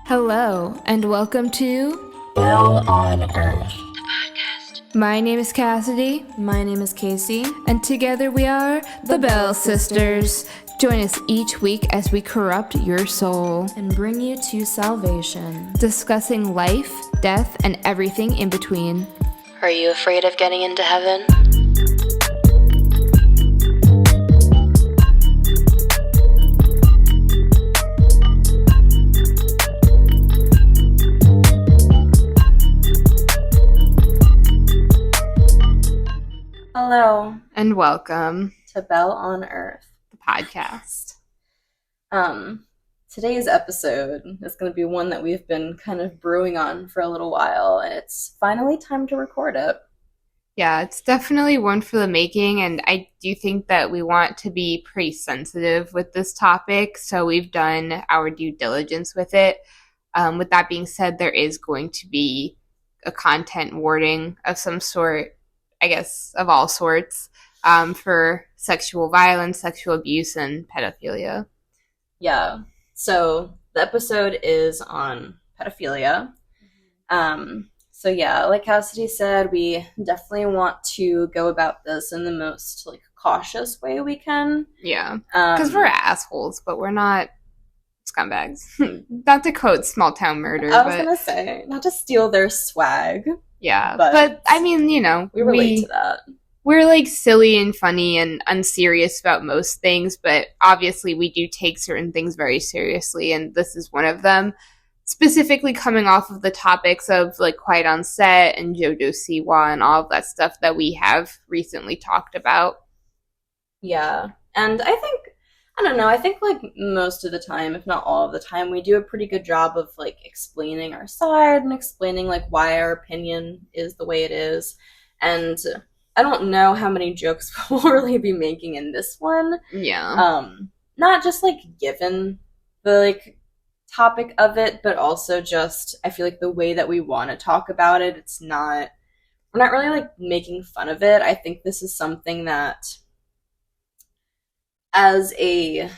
Hello, and welcome to Bell on Earth. My name is Cassidy, My name is Casey. and together we are the Bell Sisters. Join us each week as we corrupt your soul, And bring you to salvation. discussing life, death, and everything in between. Are you afraid of getting into heaven? Hello And welcome to Bell on Earth. to the podcast. Today's episode is going to be one that we've been kind of brewing on for a little while, and it's finally time to record it. Yeah, it's definitely one for the making, and I do think that we want to be pretty sensitive with this topic, so we've done our due diligence with it. With that being said, there is going to be a content warning of some sort, I guess, of all sorts, for sexual violence, sexual abuse, and pedophilia. Yeah, so the episode is on pedophilia. So yeah, like Cassidy said, we definitely want to go about this in the most cautious way we can. Yeah, because we're assholes, but we're not scumbags. Not to quote Small Town Murder, I was but gonna say, not to steal their swag. yeah, but but I mean, you know, We relate to that. we're like silly and funny and unserious about most things, but obviously we do take certain things very seriously, and this is one of them. Specifically coming off of the topics of like Quiet on Set and JoJo Siwa and all of that stuff that we have recently talked about. Yeah, and I think like most of the time, if not all of the time, we do a pretty good job of like explaining our side and explaining like why our opinion is the way it is. And I don't know how many jokes we'll really be making in this one. Yeah. Not just like given the like topic of it, but also just I feel like the way that we want to talk about it, we're not really like making fun of it. I think this is something that as a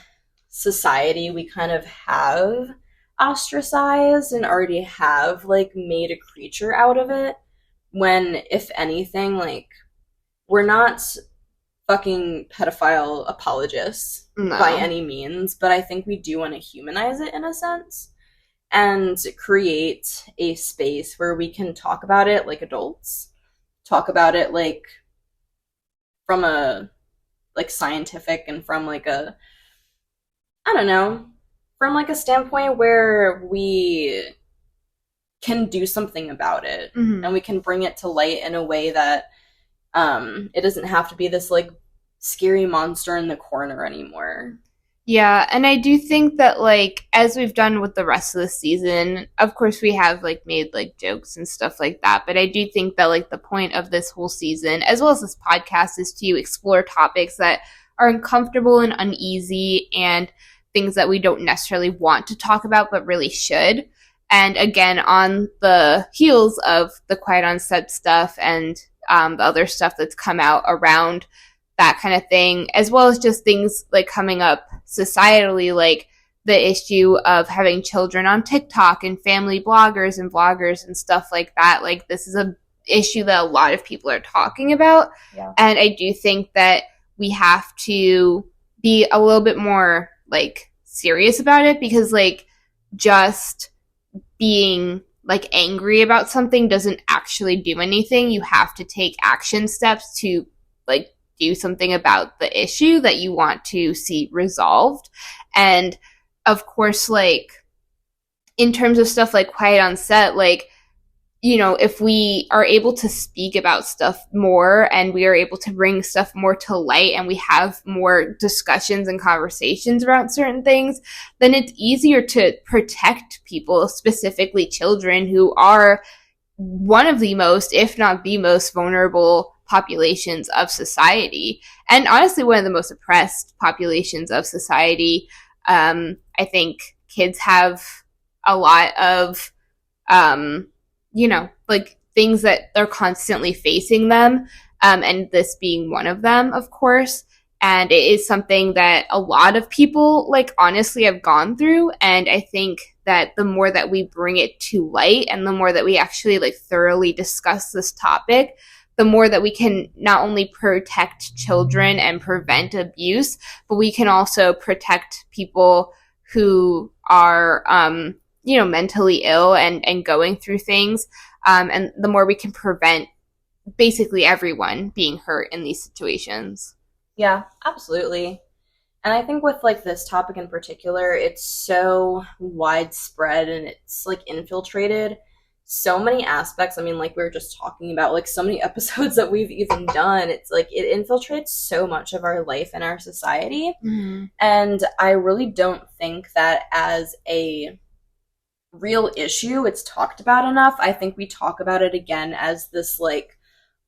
society we kind of have ostracized and already have like made a creature out of it, when if anything, like, we're not fucking pedophile apologists No. by any means, but I think we do want to humanize it in a sense and create a space where we can talk about it like adults, talk about it like from a like scientific and from like a, I don't know, from like a standpoint where we can do something about it. Mhm. And we can bring it to light in a way that it doesn't have to be this like scary monster in the corner anymore. Yeah, and I do think that, like, as we've done with the rest of the season, of course we have, like, made, like, jokes and stuff like that, but I do think that, like, the point of this whole season, as well as this podcast, is to explore topics that are uncomfortable and uneasy and things that we don't necessarily want to talk about but really should. And again, on the heels of the Quiet on Set stuff and the other stuff that's come out around that kind of thing, as well as just things like coming up societally, like the issue of having children on TikTok and family bloggers and vloggers and stuff like that. Like, this is a issue that a lot of people are talking about. Yeah. And I do think that we have to be a little bit more like serious about it, because like just being like angry about something doesn't actually do anything. You have to take action steps to like do something about the issue that you want to see resolved. And of course, like, in terms of stuff like Quiet on Set, like, you know, if we are able to speak about stuff more and we are able to bring stuff more to light and we have more discussions and conversations around certain things, then it's easier to protect people, specifically children, who are one of the most, if not the most vulnerable populations of society, and honestly one of the most oppressed populations of society. I think kids have a lot of you know, like things that they're constantly facing them, and this being one of them, of course. And it is something that a lot of people, like, honestly have gone through, and I think that the more that we bring it to light and the more that we actually like thoroughly discuss this topic, the more that we can not only protect children and prevent abuse, but we can also protect people who are, mentally ill and going through things. And the more we can prevent basically everyone being hurt in these situations. Yeah, absolutely. And I think with like this topic in particular, it's so widespread and it's like infiltrated so many aspects. I mean, like we were just talking about, like so many episodes that we've even done. It's like it infiltrates so much of our life and our society. Mm-hmm. And I really don't think that as a real issue it's talked about enough. I think we talk about it again as this like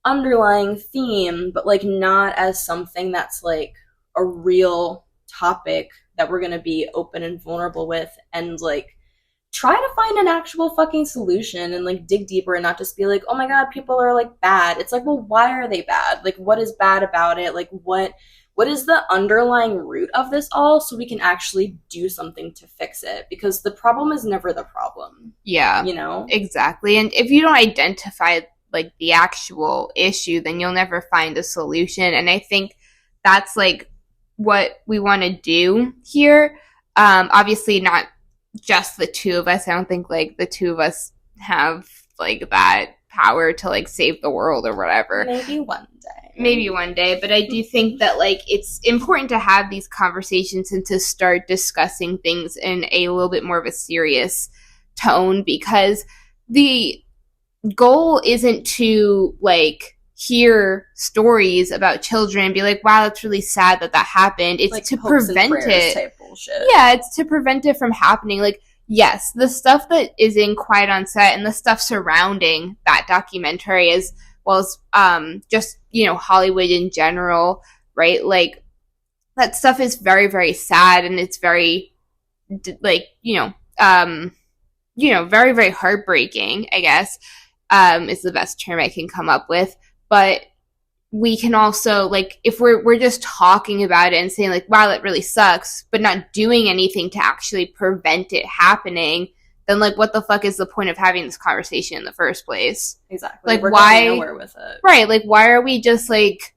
underlying theme, but like not as something that's like a real topic that we're going to be open and vulnerable with and like try to find an actual fucking solution and like dig deeper and not just be like, oh my god, people are like bad. It's like, well, why are they bad? Like, what is bad about it? Like, what is the underlying root of this all, so we can actually do something to fix it? Because the problem is never the problem. Yeah. You know? Exactly. And if you don't identify like the actual issue, then you'll never find a solution. And I think that's like what we want to do here. Obviously not just the two of us. I don't think like the two of us have like that power to like save the world or whatever. Maybe one day, but I do think that like it's important to have these conversations and to start discussing things in a little bit more of a serious tone, because the goal isn't to like hear stories about children and be like, wow, that's really sad that happened. It's like to prevent it type bullshit. Yeah, it's to prevent it from happening. Like, yes, the stuff that is in Quiet on Set and the stuff surrounding that documentary, as well as just, Hollywood in general, right? Like, that stuff is very, very sad, and it's very, like, very, very heartbreaking, I guess, is the best term I can come up with. But we can also, like, if we're just talking about it and saying, like, wow, that really sucks, but not doing anything to actually prevent it happening, then, like, what the fuck is the point of having this conversation in the first place? Exactly. Like, we're why? Going nowhere with it. Right. Like, why are we just, like,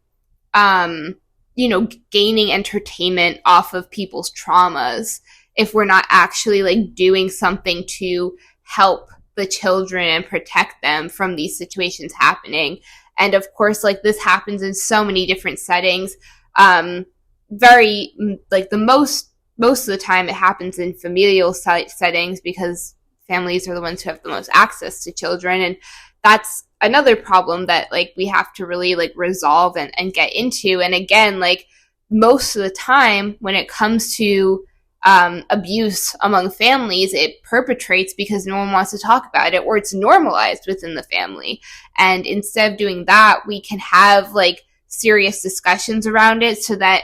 gaining entertainment off of people's traumas if we're not actually, like, doing something to help the children and protect them from these situations happening? And of course, like, this happens in so many different settings. Very, like, most of the time it happens in familial settings, because families are the ones who have the most access to children. And that's another problem that, like, we have to really, like, resolve and get into. And again, like, most of the time when it comes to abuse among families, it perpetrates because no one wants to talk about it, or it's normalized within the family. And instead of doing that, we can have like serious discussions around it, so that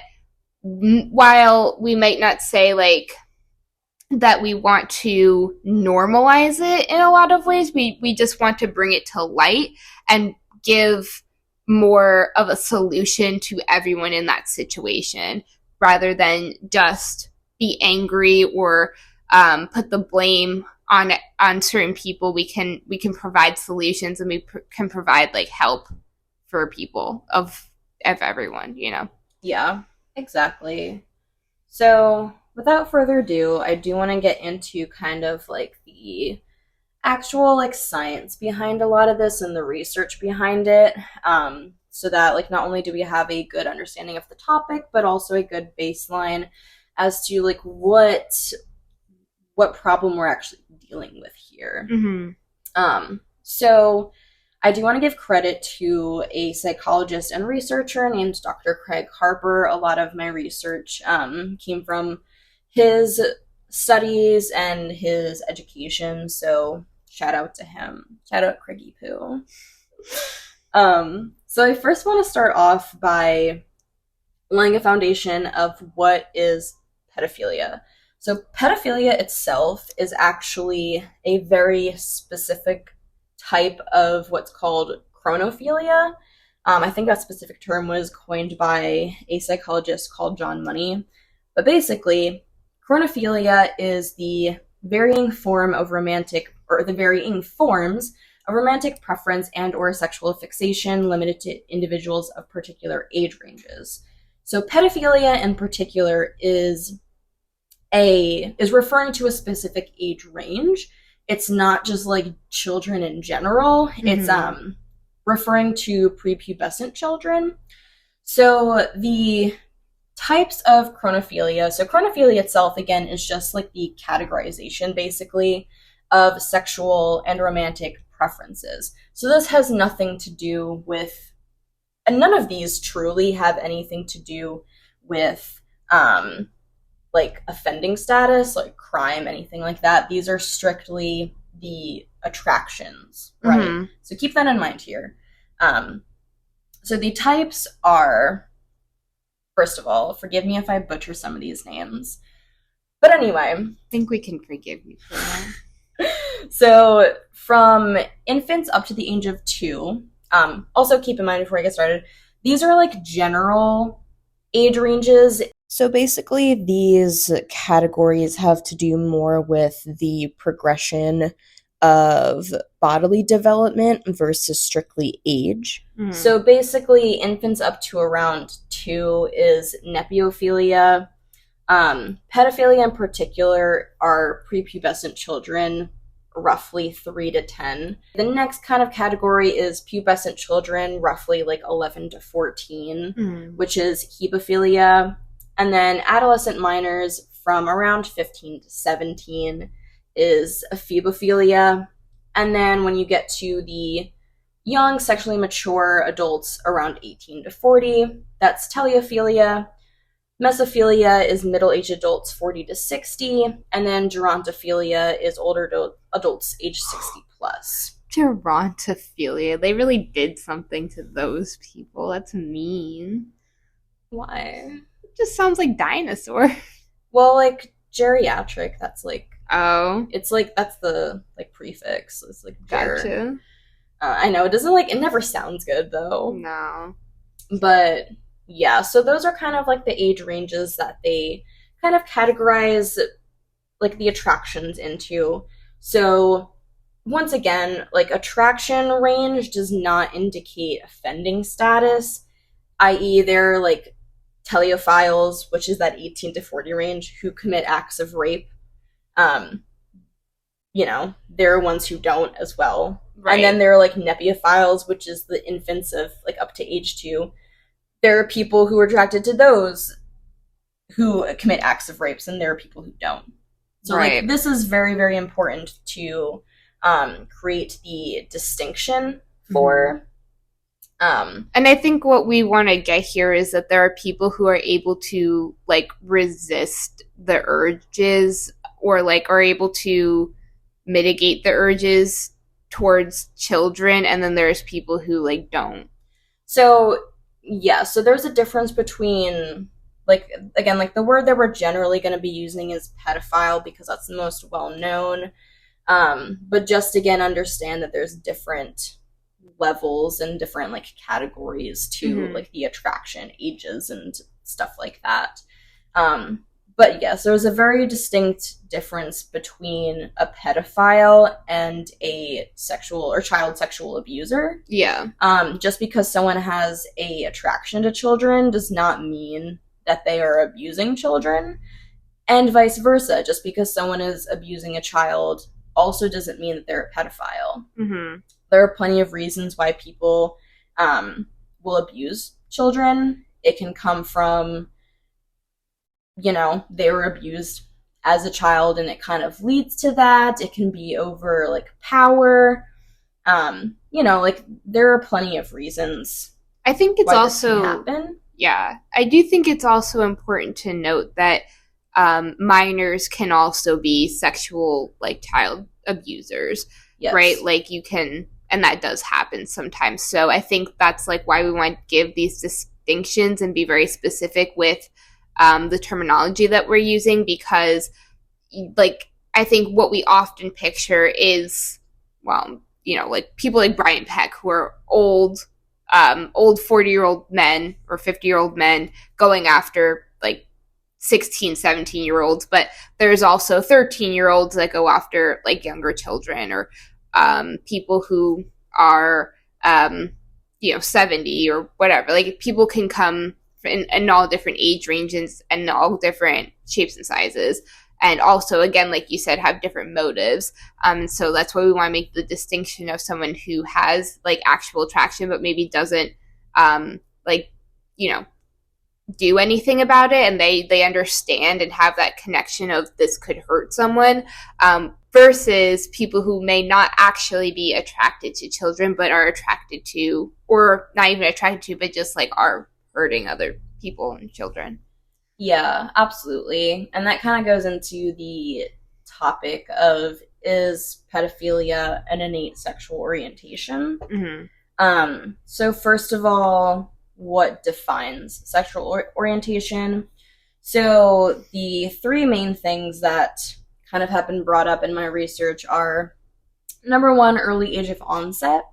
while we might not say like that we want to normalize it in a lot of ways, we just want to bring it to light and give more of a solution to everyone in that situation, rather than just be angry or put the blame on certain people. We can provide solutions, and we can provide like help for people of everyone, Yeah, exactly. So without further ado, I do want to get into kind of like the actual like science behind a lot of this and the research behind it, so that like not only do we have a good understanding of the topic, but also a good baseline as to like what problem we're actually dealing with here. Mm-hmm. So I do want to give credit to a psychologist and researcher named Dr. Craig Harper. A lot of my research came from his studies and his education, so shout out to him. Shout out Craigie Poo. So I first want to start off by laying a foundation of what is pedophilia. So pedophilia itself is actually a very specific type of what's called chronophilia. I think that specific term was coined by a psychologist called John Money. But basically, chronophilia is the varying form of romantic, or the varying forms of romantic preference and or sexual fixation limited to individuals of particular age ranges. So pedophilia in particular is referring to a specific age range. It's not just like children in general. Mm-hmm. It's referring to prepubescent children. So the types of chronophilia. So chronophilia itself, again, is just like the categorization, basically, of sexual and romantic preferences. So this has nothing to do with, and none of these truly have anything to do with, like offending status, like crime, anything like that. These are strictly the attractions, right? Mm-hmm. So keep that in mind here. So the types are, first of all, forgive me if I butcher some of these names. But anyway. I think we can forgive you for that. So from infants up to the age of 2, also keep in mind before I get started, these are like general age ranges. So basically these categories have to do more with the progression of bodily development versus strictly age. Mm. So basically infants up to around 2 is nepiophilia. Pedophilia in particular are prepubescent children, roughly 3 to 10. The next kind of category is pubescent children, roughly like 11 to 14, which is hebephilia. And then adolescent minors from around 15 to 17 is ephebophilia. And then when you get to the young, sexually mature adults around 18 to 40, that's teleophilia. Mesophilia is middle-aged adults 40 to 60. And then gerontophilia is older adults age 60 plus. Gerontophilia. They really did something to those people. That's mean. Why? It just sounds like dinosaur. Well, like geriatric, that's like, oh, it's like, that's the like prefix. It's like gotcha. I know, it doesn't like, it never sounds good though. No. But yeah, so those are kind of like the age ranges that they kind of categorize like the attractions into. So once again, like attraction range does not indicate offending status, i.e. they're like teleophiles, which is that 18 to 40 range, who commit acts of rape. You know, there are ones who don't as well. Right. And then there are like nepiophiles, which is the infants of like up to age 2. There are people who are attracted to those who commit acts of rapes, and there are people who don't. So right. Like this is very, very important to create the distinction for. And I think what we want to get here is that there are people who are able to like resist the urges, or like are able to mitigate the urges towards children, and then there's people who like don't. So yeah, so there's a difference between, like, again, like the word that we're generally going to be using is pedophile because that's the most well known. But just again, understand that there's different levels and different like categories to like the attraction ages and stuff like that. But yes, there's a very distinct difference between a pedophile and a sexual or child sexual abuser. Yeah. Just because someone has a attraction to children does not mean that they are abusing children, and vice versa. Just because someone is abusing a child also doesn't mean that they're a pedophile. Mm-hmm. There are plenty of reasons why people will abuse children. It can come from, you know, they were abused as a child and it kind of leads to that. It can be over like power. You know, like there are plenty of reasons. I think it's also, yeah, I do think it's also important to note that minors can also be sexual like child abusers, yes. Right? Like you can, and that does happen sometimes. So I think that's like why we want to give these distinctions and be very specific with the terminology that we're using, because like I think what we often picture is, well, you know, like people like Brian Peck who are old 40-year-old men or 50-year-old men going after like 16, 17-year-olds, but there's also 13-year-olds that go after like younger children, or people who are 70 or whatever. Like, people can come in all different age ranges and all different shapes and sizes, and also, again, like you said, have different motives. So that's why we want to make the distinction of someone who has like actual attraction but maybe doesn't like, do anything about it, and they understand and have that connection of this could hurt someone, versus people who may not actually be attracted to children but are attracted to, or not even attracted to, but just like are hurting other people and children. Yeah, absolutely. And that kind of goes into the topic of, is pedophilia an innate sexual orientation? Mm-hmm. So first of all, what defines sexual orientation? So the three main things that kind of have been brought up in my research are, number one, early age of onset.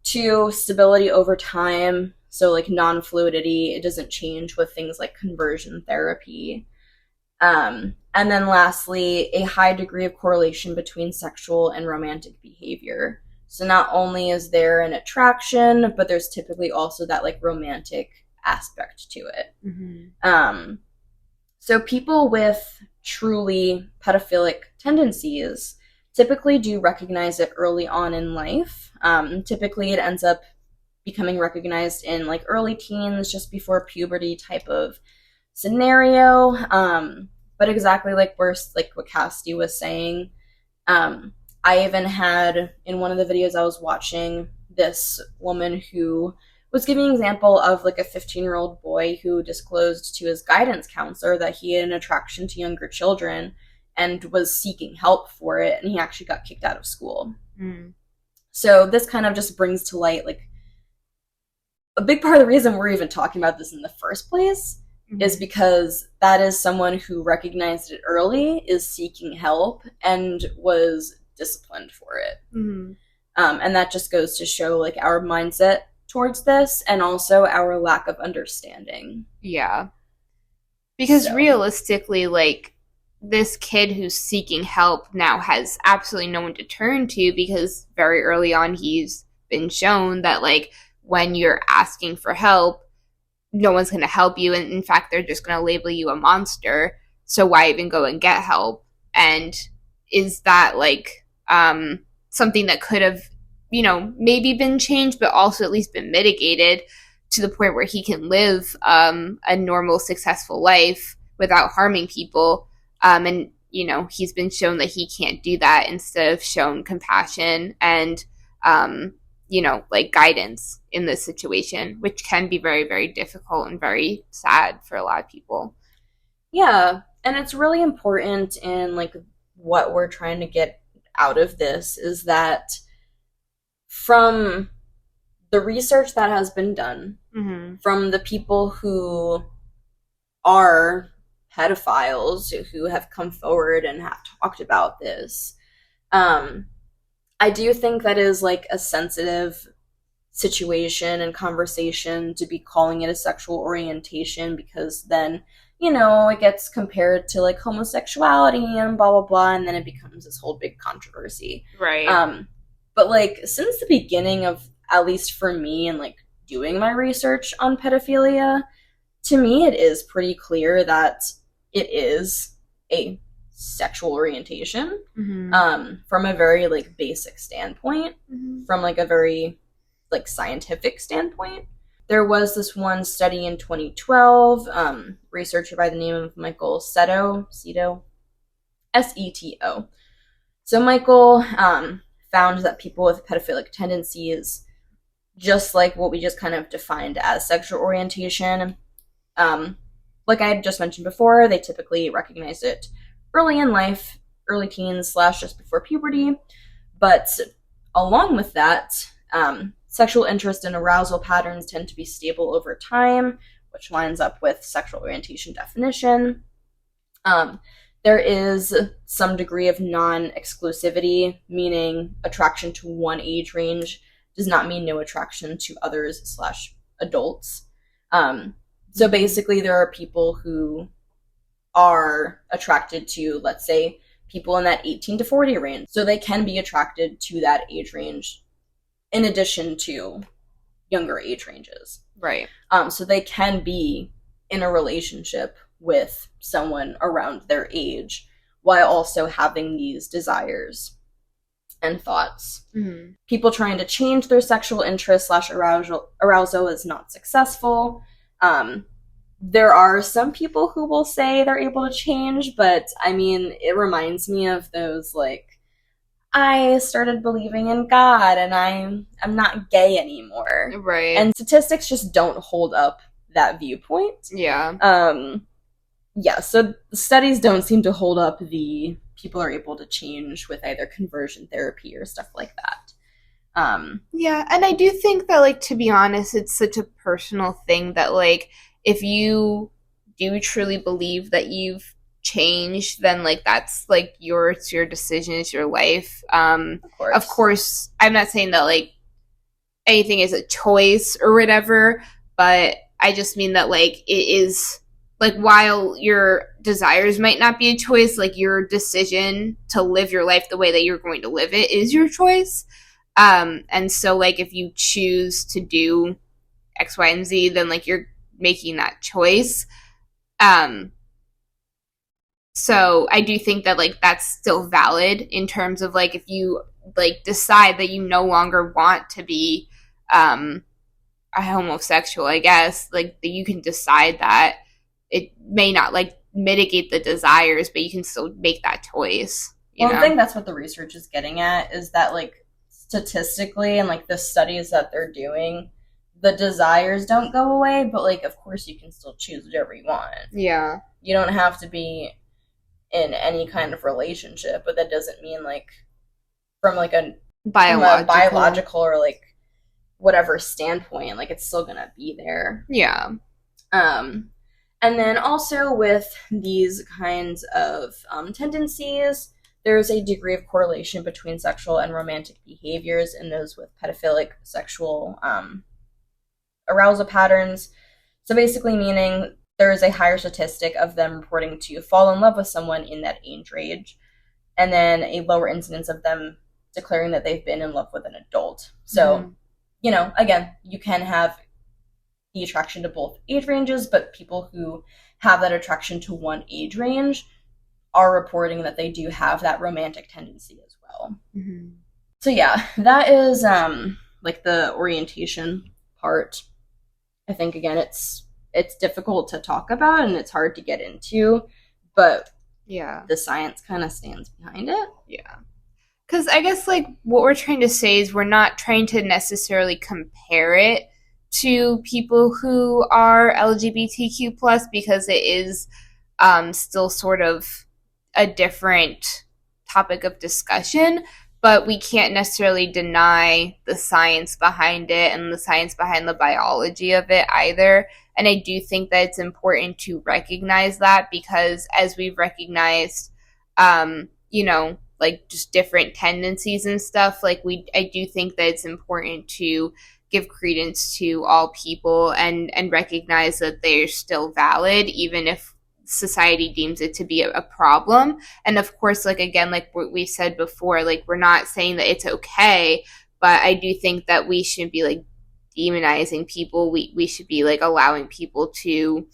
Two, stability over time. So like non-fluidity, it doesn't change with things like conversion therapy. And then lastly, a high degree of correlation between sexual and romantic behavior. So not only is there an attraction, but there's typically also that like romantic aspect to it. Mm-hmm. So people with truly pedophilic tendencies typically do recognize it early on in life. Typically it ends up becoming recognized in like early teens, just before puberty type of scenario. But exactly like what Cassidy was saying, I even had, in one of the videos I was watching, this woman who was giving an example of like a 15-year-old boy who disclosed to his guidance counselor that he had an attraction to younger children and was seeking help for it, and he actually got kicked out of school. So this kind of just brings to light like a big part of the reason we're even talking about this in the first place is because that is someone who recognized it early, is seeking help, and was disciplined for it. And that just goes to show like our mindset towards this, and also our lack of understanding. Yeah. Because realistically, like, this kid who's seeking help now has absolutely no one to turn to, because very early on he's been shown that like when you're asking for help, no one's going to help you, and in fact they're just going to label you a monster, so why even go and get help? And is that like something that could have maybe been changed, but also at least been mitigated to the point where he can live a normal, successful life without harming people, and he's been shown that he can't do that, instead of shown compassion and like guidance in this situation, which can be very, very difficult and very sad for a lot of people. Yeah, and it's really important in like what we're trying to get out of this is that from the research that has been done, from the people who are pedophiles who have come forward and have talked about this, I do think that is like a sensitive situation and conversation to be calling it a sexual orientation, because then it gets compared to like homosexuality and blah blah blah, and then it becomes this whole big controversy, right? But like since the beginning of, at least for me, and like doing my research on pedophilia, to me it is pretty clear that it is a sexual orientation, from a very like basic standpoint, from like a very like scientific standpoint. There was this one study in 2012, researcher by the name of Michael Seto, Seto. So Michael found that people with pedophilic tendencies, just like what we just kind of defined as sexual orientation, like I had just mentioned before, they typically recognize it early in life, early teens / just before puberty. But along with that, sexual interest and arousal patterns tend to be stable over time, which lines up with sexual orientation definition. There is some degree of non-exclusivity, meaning attraction to one age range does not mean no attraction to others / adults. So basically, there are people who are attracted to, let's say, people in that 18 to 40 range. So they can be attracted to that age range in addition to younger age ranges. Right. So they can be in a relationship with someone around their age while also having these desires and thoughts. Mm-hmm. People trying to change their sexual interest / arousal is not successful. There are some people who will say they're able to change, but I mean, it reminds me of those, like, I started believing in God and I'm not gay anymore. Right. And statistics just don't hold up that viewpoint. Yeah. Yeah, so the studies don't seem to hold up the people are able to change with either conversion therapy or stuff like that. Yeah, and I do think that, like, to be honest, it's such a personal thing that, like, if you do truly believe that you've changed, then, like, that's, like, it's your decision, it's your life. Of course, I'm not saying that, like, anything is a choice or whatever, but I just mean that, like, it is, like, while your desires might not be a choice, like, your decision to live your life the way that you're going to live it is your choice. And so, like, if you choose to do X, Y, and Z, then, like, you're making that choice. So I do think that, like, that's still valid in terms of, like, if you, like, decide that you no longer want to be a homosexual, I guess, like, that you can decide that. It may not, like, mitigate the desires, but you can still make that choice. You know? I think that's what the research is getting at, is that, like, statistically and, like, the studies that they're doing, the desires don't go away, but, like, of course you can still choose whatever you want. Yeah. You don't have to be in any kind of relationship, but that doesn't mean, like, from, like, a biological or, like, whatever standpoint, like, it's still gonna be there. Yeah. And then also with these kinds of tendencies, there's a degree of correlation between sexual and romantic behaviors in those with pedophilic sexual arousal patterns. So basically meaning there is a higher statistic of them reporting to fall in love with someone in that age range, and then a lower incidence of them declaring that they've been in love with an adult. So, you know, again, you can have the attraction to both age ranges, but people who have that attraction to one age range are reporting that they do have that romantic tendency as well. Mm-hmm. So yeah, that is like the orientation part. I think, again, it's difficult to talk about and it's hard to get into, but yeah, the science kind of stands behind it. Yeah. Because I guess, like, what we're trying to say is we're not trying to necessarily compare it to people who are LGBTQ+, because it is still sort of a different topic of discussion, but we can't necessarily deny the science behind it and the science behind the biology of it either. And I do think that it's important to recognize that, because as we've recognized, you know, like, just different tendencies and stuff, like, I do think that it's important to give credence to all people and recognize that they're still valid, even if society deems it to be a problem. And of course, like, again, like what we said before, like, we're not saying that it's okay, but I do think that we shouldn't be, like, demonizing people. We should be, like, allowing people to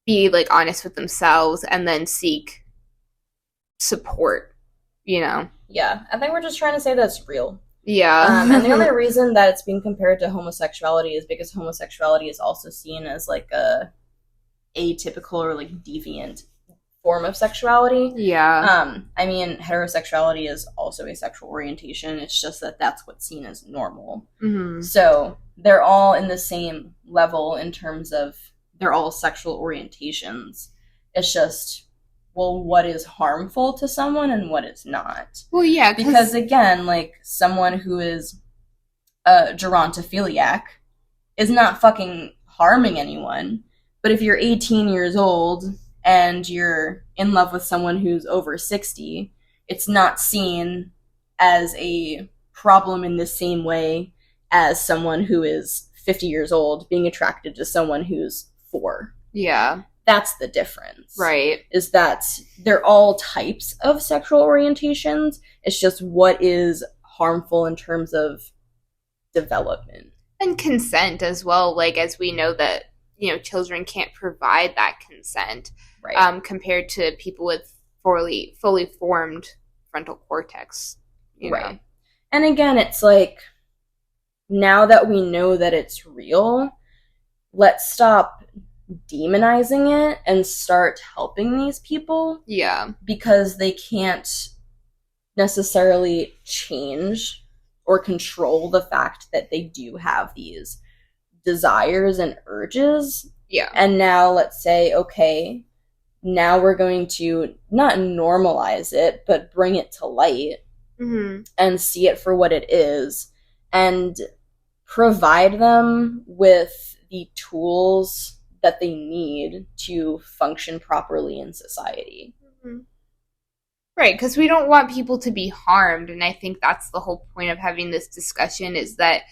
be, like, honest with themselves and then seek support, you know? Yeah, I think we're just trying to say that's real. Yeah. And the only reason that it's being compared to homosexuality is because homosexuality is also seen as, like, a atypical or, like, deviant form of sexuality. Yeah. I mean, heterosexuality is also a sexual orientation. It's just that that's what's seen as normal. Mm-hmm. So they're all in the same level in terms of they're all sexual orientations. It's just, well, what is harmful to someone and what is not. Well, yeah. Because, again, like, someone who is a gerontophiliac is not fucking harming anyone. But if you're 18 years old and you're in love with someone who's over 60, it's not seen as a problem in the same way as someone who is 50 years old being attracted to someone who's 4. Yeah. That's the difference. Right. Is that they're all types of sexual orientations. It's just what is harmful in terms of development. And consent as well, like, as we know that, you know, children can't provide that consent, Right. Compared to people with fully formed frontal cortex. Right. And again, it's like, now that we know that it's real, let's stop demonizing it and start helping these people. Yeah. Because they can't necessarily change or control the fact that they do have these desires and urges. Yeah. And now let's say, okay, now we're going to not normalize it, but bring it to light and see it for what it is and provide them with the tools that they need to function properly in society. Right, because we don't want people to be harmed, and I think that's the whole point of having this discussion, is that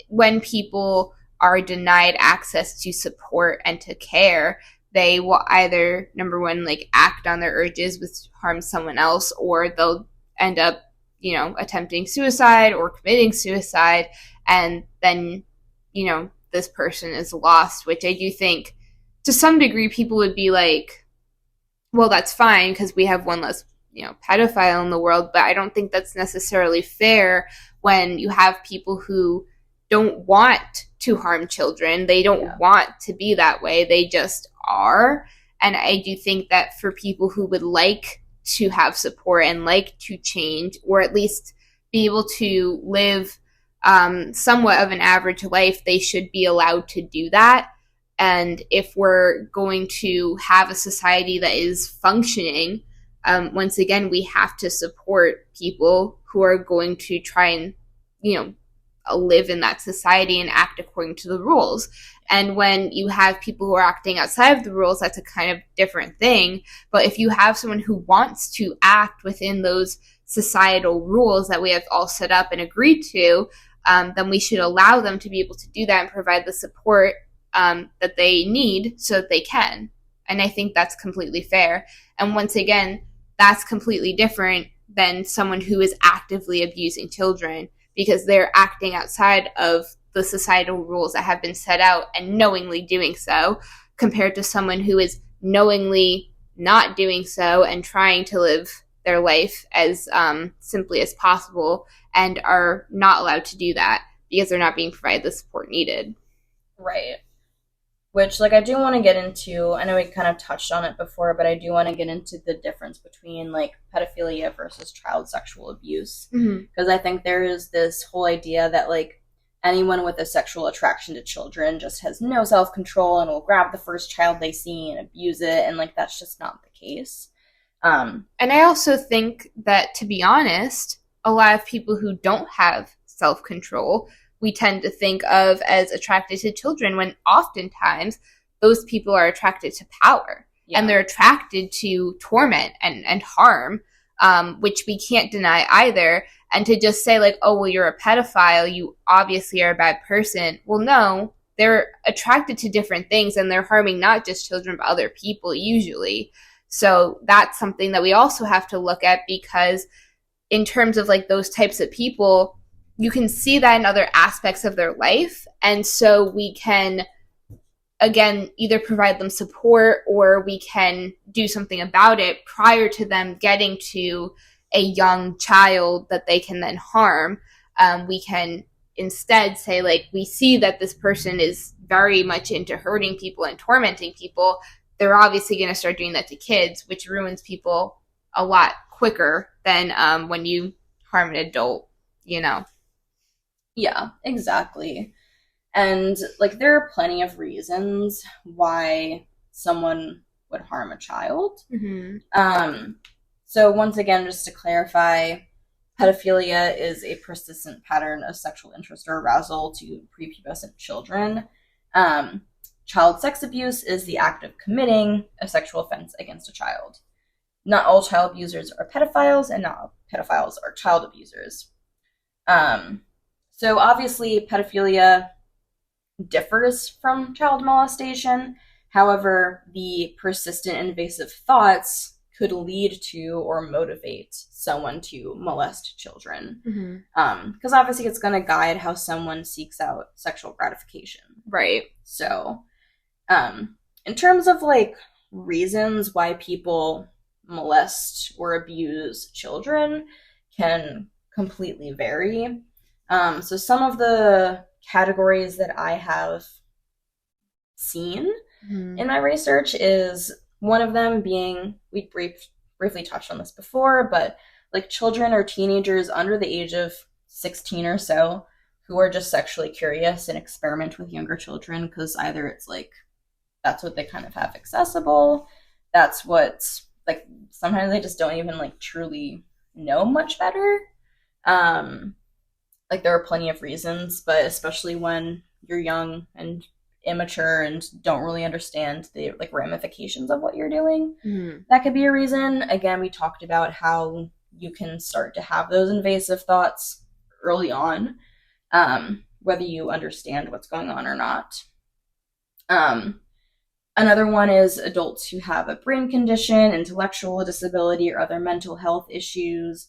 when people are denied access to support and to care, they will either, number one, like, act on their urges, which harm someone else, or they'll end up, you know, attempting suicide or committing suicide, and then, you know, this person is lost, which I do think, to some degree, people would be like, well, that's fine because we have one less, you know, pedophile in the world, but I don't think that's necessarily fair when you have people who don't want to harm children. They don't want to be that way. They just are. And I do think that for people who would like to have support and like to change, or at least be able to live somewhat of an average life, they should be allowed to do that. And if we're going to have a society that is functioning, once again, we have to support people who are going to try and, you know, live in that society and act according to the rules. And when you have people who are acting outside of the rules, that's a kind of different thing. But if you have someone who wants to act within those societal rules that we have all set up and agreed to, then we should allow them to be able to do that and provide the support that they need so that they can. And I think that's completely fair. And once again, that's completely different than someone who is actively abusing children because they're acting outside of the societal rules that have been set out and knowingly doing so, compared to someone who is knowingly not doing so and trying to live their life as simply as possible and are not allowed to do that because they're not being provided the support needed. Right. Which, like, I do want to get into, I know we kind of touched on it before, but I do want to get into the difference between, like, pedophilia versus child sexual abuse. Because I think there is this whole idea that, like, anyone with a sexual attraction to children just has no self-control and will grab the first child they see and abuse it, and, like, that's just not the case. And I also think that, to be honest, a lot of people who don't have self-control we tend to think of as attracted to children, when oftentimes those people are attracted to power. Yeah. And they're attracted to torment and harm, which we can't deny either. And to just say, like, oh, well, you're a pedophile, you obviously are a bad person. Well, no, they're attracted to different things, and they're harming not just children, but other people usually. So that's something that we also have to look at, because in terms of, like, those types of people, you can see that in other aspects of their life. And so we can, again, either provide them support or we can do something about it prior to them getting to a young child that they can then harm. We can instead say, like, we see that this person is very much into hurting people and tormenting people. They're obviously going to start doing that to kids, which ruins people a lot quicker than when you harm an adult, you know? Yeah, exactly. And, like, there are plenty of reasons why someone would harm a child. So once again, just to clarify, pedophilia is a persistent pattern of sexual interest or arousal to prepubescent children. Child sex abuse is the act of committing a sexual offense against a child. Not all child abusers are pedophiles, and not all pedophiles are child abusers. So obviously, pedophilia differs from child molestation. However, the persistent invasive thoughts could lead to or motivate someone to molest children. Because obviously it's going to guide how someone seeks out sexual gratification. Right. So, in terms of like reasons why people molest or abuse children can completely vary. So some of the categories that I have seen in my research is one of them being, we briefly touched on this before, but like children or teenagers under the age of 16 or so who are just sexually curious and experiment with younger children because either it's like that's what they kind of have accessible, that's what, like, sometimes they just don't even like truly know much better. Like there are plenty of reasons, but especially when you're young and immature and don't really understand the like ramifications of what you're doing, that could be a reason. Again, we talked about how you can start to have those invasive thoughts early on, whether you understand what's going on or not. Another one is adults who have a brain condition, intellectual disability, or other mental health issues.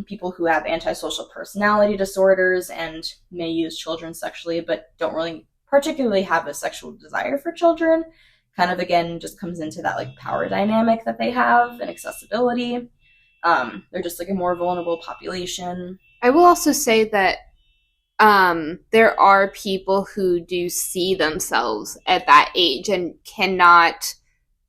People who have antisocial personality disorders and may use children sexually but don't really particularly have a sexual desire for children. Kind of, again, just comes into that like power dynamic that they have and accessibility. They're just like a more vulnerable population. I will also say that there are people who do see themselves at that age and cannot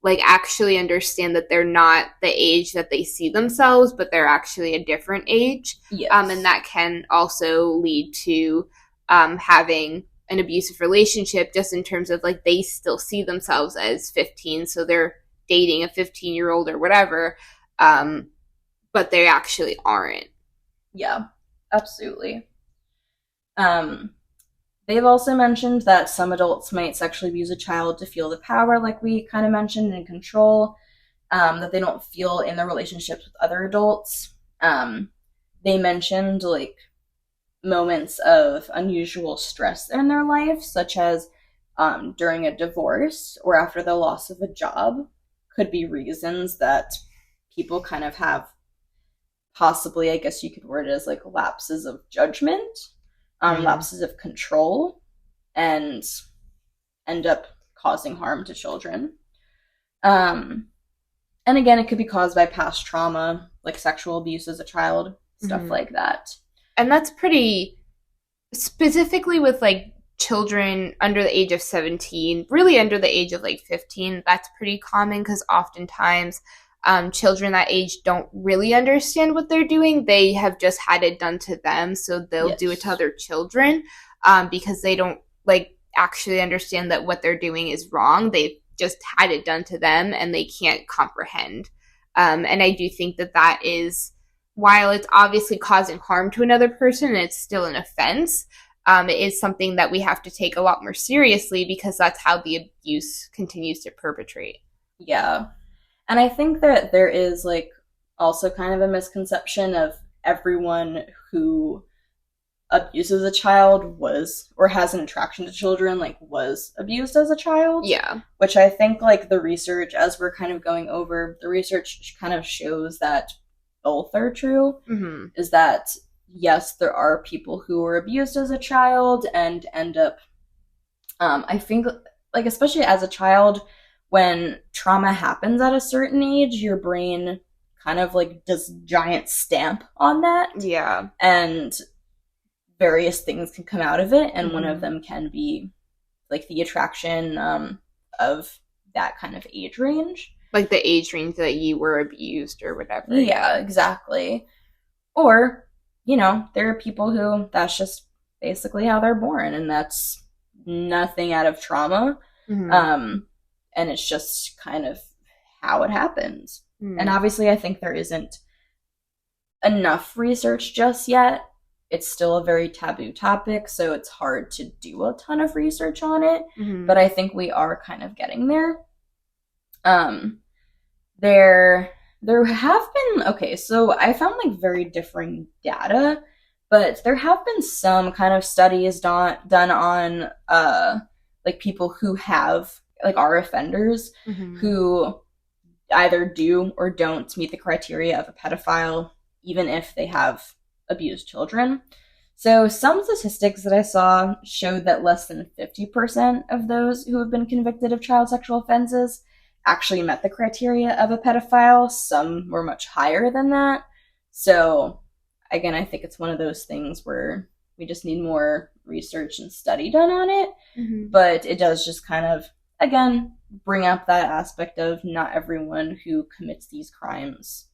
like actually understand that they're not the age that they see themselves, but they're actually a different age. Yes. And that can also lead to having an abusive relationship just in terms of like they still see themselves as 15, so they're dating a 15-year-old or whatever, but they actually aren't. Yeah, absolutely. They've also mentioned that some adults might sexually abuse a child to feel the power, like we kind of mentioned, and control, that they don't feel in their relationships with other adults. They mentioned like moments of unusual stress in their life, such as during a divorce or after the loss of a job, could be reasons that people kind of have possibly, I guess you could word it as like lapses of judgment. Lapses of control, and end up causing harm to children. And again, it could be caused by past trauma, like sexual abuse as a child, stuff like that. And that's pretty, specifically with like children under the age of 17, really under the age of like 15, that's pretty common because oftentimes children that age don't really understand what they're doing. They have just had it done to them, so they'll do it to other children because they don't like actually understand that what they're doing is wrong. They've just had it done to them and they can't comprehend. And I do think that that is, while it's obviously causing harm to another person and it's still an offense, it is something that we have to take a lot more seriously because that's how the abuse continues to perpetrate. Yeah. And I think that there is like also kind of a misconception of everyone who abuses a child was or has an attraction to children like was abused as a child. Yeah. Which I think like the research, as we're kind of going over, the research kind of shows that both are true. Is that yes, there are people who were abused as a child and end up I think like especially as a child, when trauma happens at a certain age, your brain kind of like does giant stamp on that. Yeah. And various things can come out of it. And one of them can be like the attraction of that kind of age range. Like the age range that you were abused or whatever. Yeah, exactly. Or, you know, there are people who that's just basically how they're born and that's nothing out of trauma. And it's just kind of how it happens. And obviously, I think there isn't enough research just yet. It's still a very taboo topic, so it's hard to do a ton of research on it. But I think we are kind of getting there. There have been, okay, so I found like very differing data, But there have been some kind of studies done on like people who have like are offenders who either do or don't meet the criteria of a pedophile, even if they have abused children. So some statistics that I saw showed that less than 50% of those who have been convicted of child sexual offenses actually met the criteria of a pedophile. Some were much higher than that. So again, I think it's one of those things where we just need more research and study done on it. But it does just kind of, again, bring up that aspect of not everyone who commits these crimes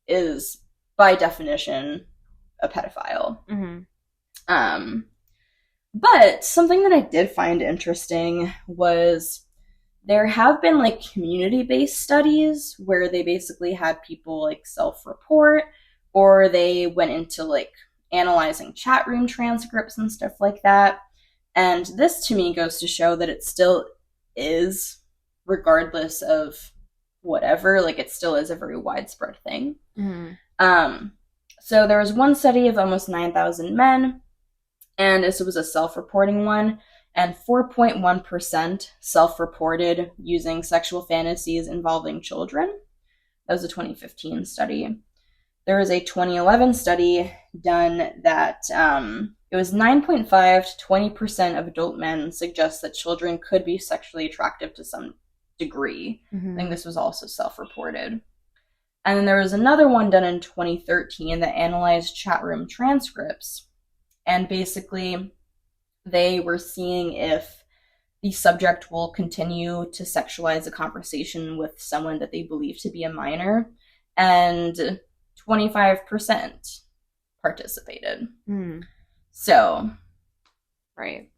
is, by definition, a pedophile. But something that I did find interesting was there have been like community-based studies where they basically had people like self-report, or they went into like analyzing chat room transcripts and stuff like that. And this to me goes to show that it still is, regardless of whatever, like it still is a very widespread thing. So there was one study of almost 9,000 men, and this was a self-reporting one, and 4.1% self-reported using sexual fantasies involving children. That was a 2015 study. There was a 2011 study done that it was 9.5 to 20% of adult men suggest that children could be sexually attractive to some degree. I think this was also self-reported. And then there was another one done in 2013 that analyzed chat room transcripts. And basically, they were seeing if the subject will continue to sexualize a conversation with someone that they believe to be a minor. And 25% participated. So, right.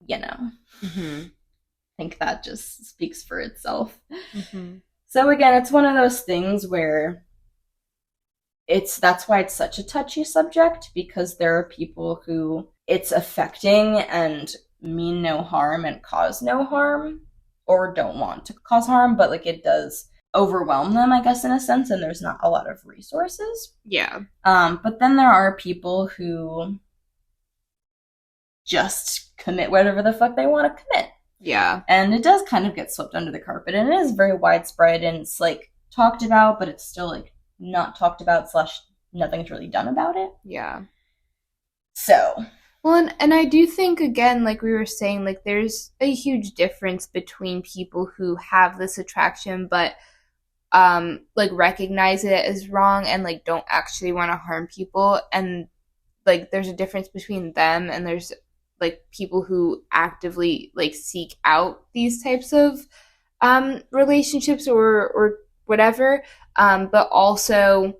You know, I think that just speaks for itself. So again, it's one of those things where that's why it's such a touchy subject, because there are people who it's affecting and mean no harm and cause no harm, or don't want to cause harm, but like it does overwhelm them, I guess, in a sense, and there's not a lot of resources. Yeah. But then there are people who just commit whatever the fuck they want to commit. Yeah. And it does kind of get swept under the carpet, and it is very widespread, and it's like talked about, but it's still like not talked about / nothing's really done about it. Yeah. So. Well, and I do think, again, like we were saying, like there's a huge difference between people who have this attraction but like recognize it as wrong and like don't actually want to harm people, and like there's a difference between them and there's like people who actively like seek out these types of relationships or whatever, but also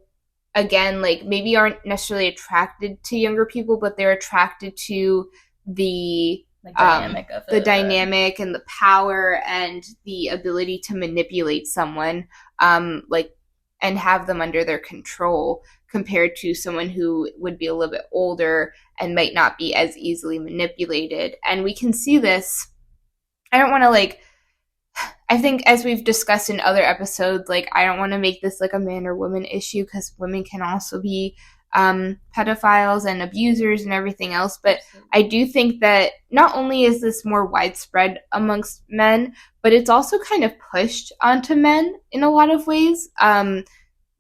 again like maybe aren't necessarily attracted to younger people, but they're attracted to the dynamic of it, the dynamic and the power and the ability to manipulate someone, like, and have them under their control, compared to someone who would be a little bit older and might not be as easily manipulated. And we can see this. I don't want to like, I think as we've discussed in other episodes, like I don't want to make this like a man or woman issue, because women can also be pedophiles and abusers and everything else. But I do think that not only is this more widespread amongst men, but it's also kind of pushed onto men in a lot of ways.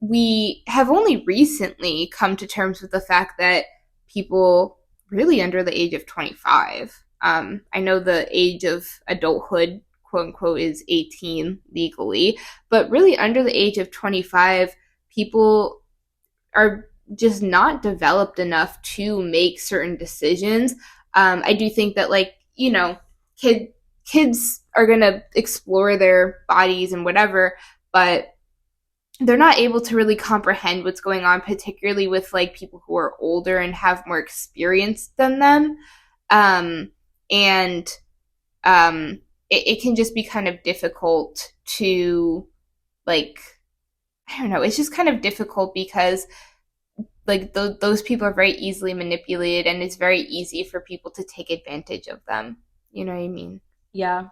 We have only recently come to terms with the fact that people really under the age of 25, I know the age of adulthood, quote unquote, is 18 legally, but really under the age of 25, people are just not developed enough to make certain decisions. I do think that, like, you know, kids are going to explore their bodies and whatever, but they're not able to really comprehend what's going on, particularly with like people who are older and have more experience than them. It can just be kind of difficult to, like, I don't know, it's just kind of difficult because like those people are very easily manipulated, and it's very easy for people to take advantage of them. You know what I mean? Yeah,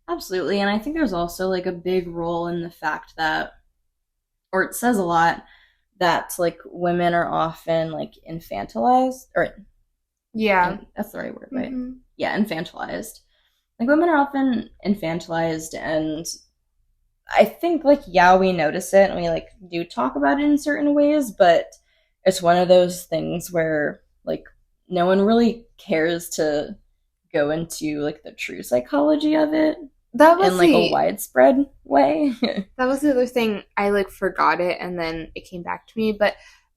absolutely. And I think there's also like a big role in the fact that, or it says a lot, that like women are often like infantilized, or Yeah. that's the right word, right? Mm-hmm. Yeah, infantilized. Like women are often infantilized, and I think like yeah, we notice it and we like do talk about it in certain ways, but it's one of those things where like no one really cares to go into like the true psychology of it That in was like a the widespread way. that was the other thing. I like forgot it and then it came back to me. But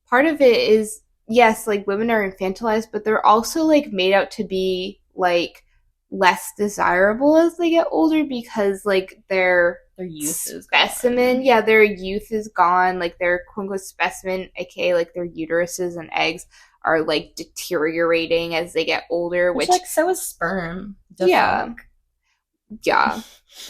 part of it is, yes, like women are infantilized, but they're also like made out to be like less desirable as they get older because like Their youth is specimen, gone. yeah, their youth is gone. Like their quote unquote specimen, aka like their uteruses and eggs are like deteriorating as they get older, Which which like so is sperm. The yeah, fuck? yeah.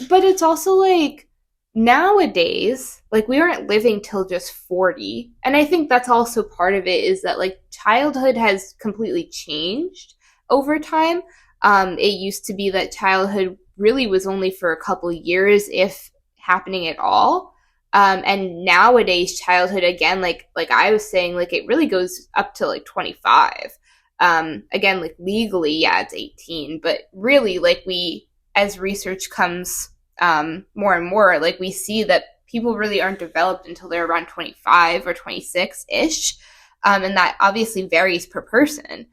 But it's also like nowadays, like we aren't living till just 40. And I think that's also part of it is that like childhood has completely changed over time. It used to be that childhood really was only for a couple years, if happening at all. And nowadays childhood again, like I was saying, like it really goes up to like 25. Again, like legally, yeah, it's 18, but really like we as research comes more and more, like we see that people really aren't developed until they're around 25 or 26 ish. And that obviously varies per person.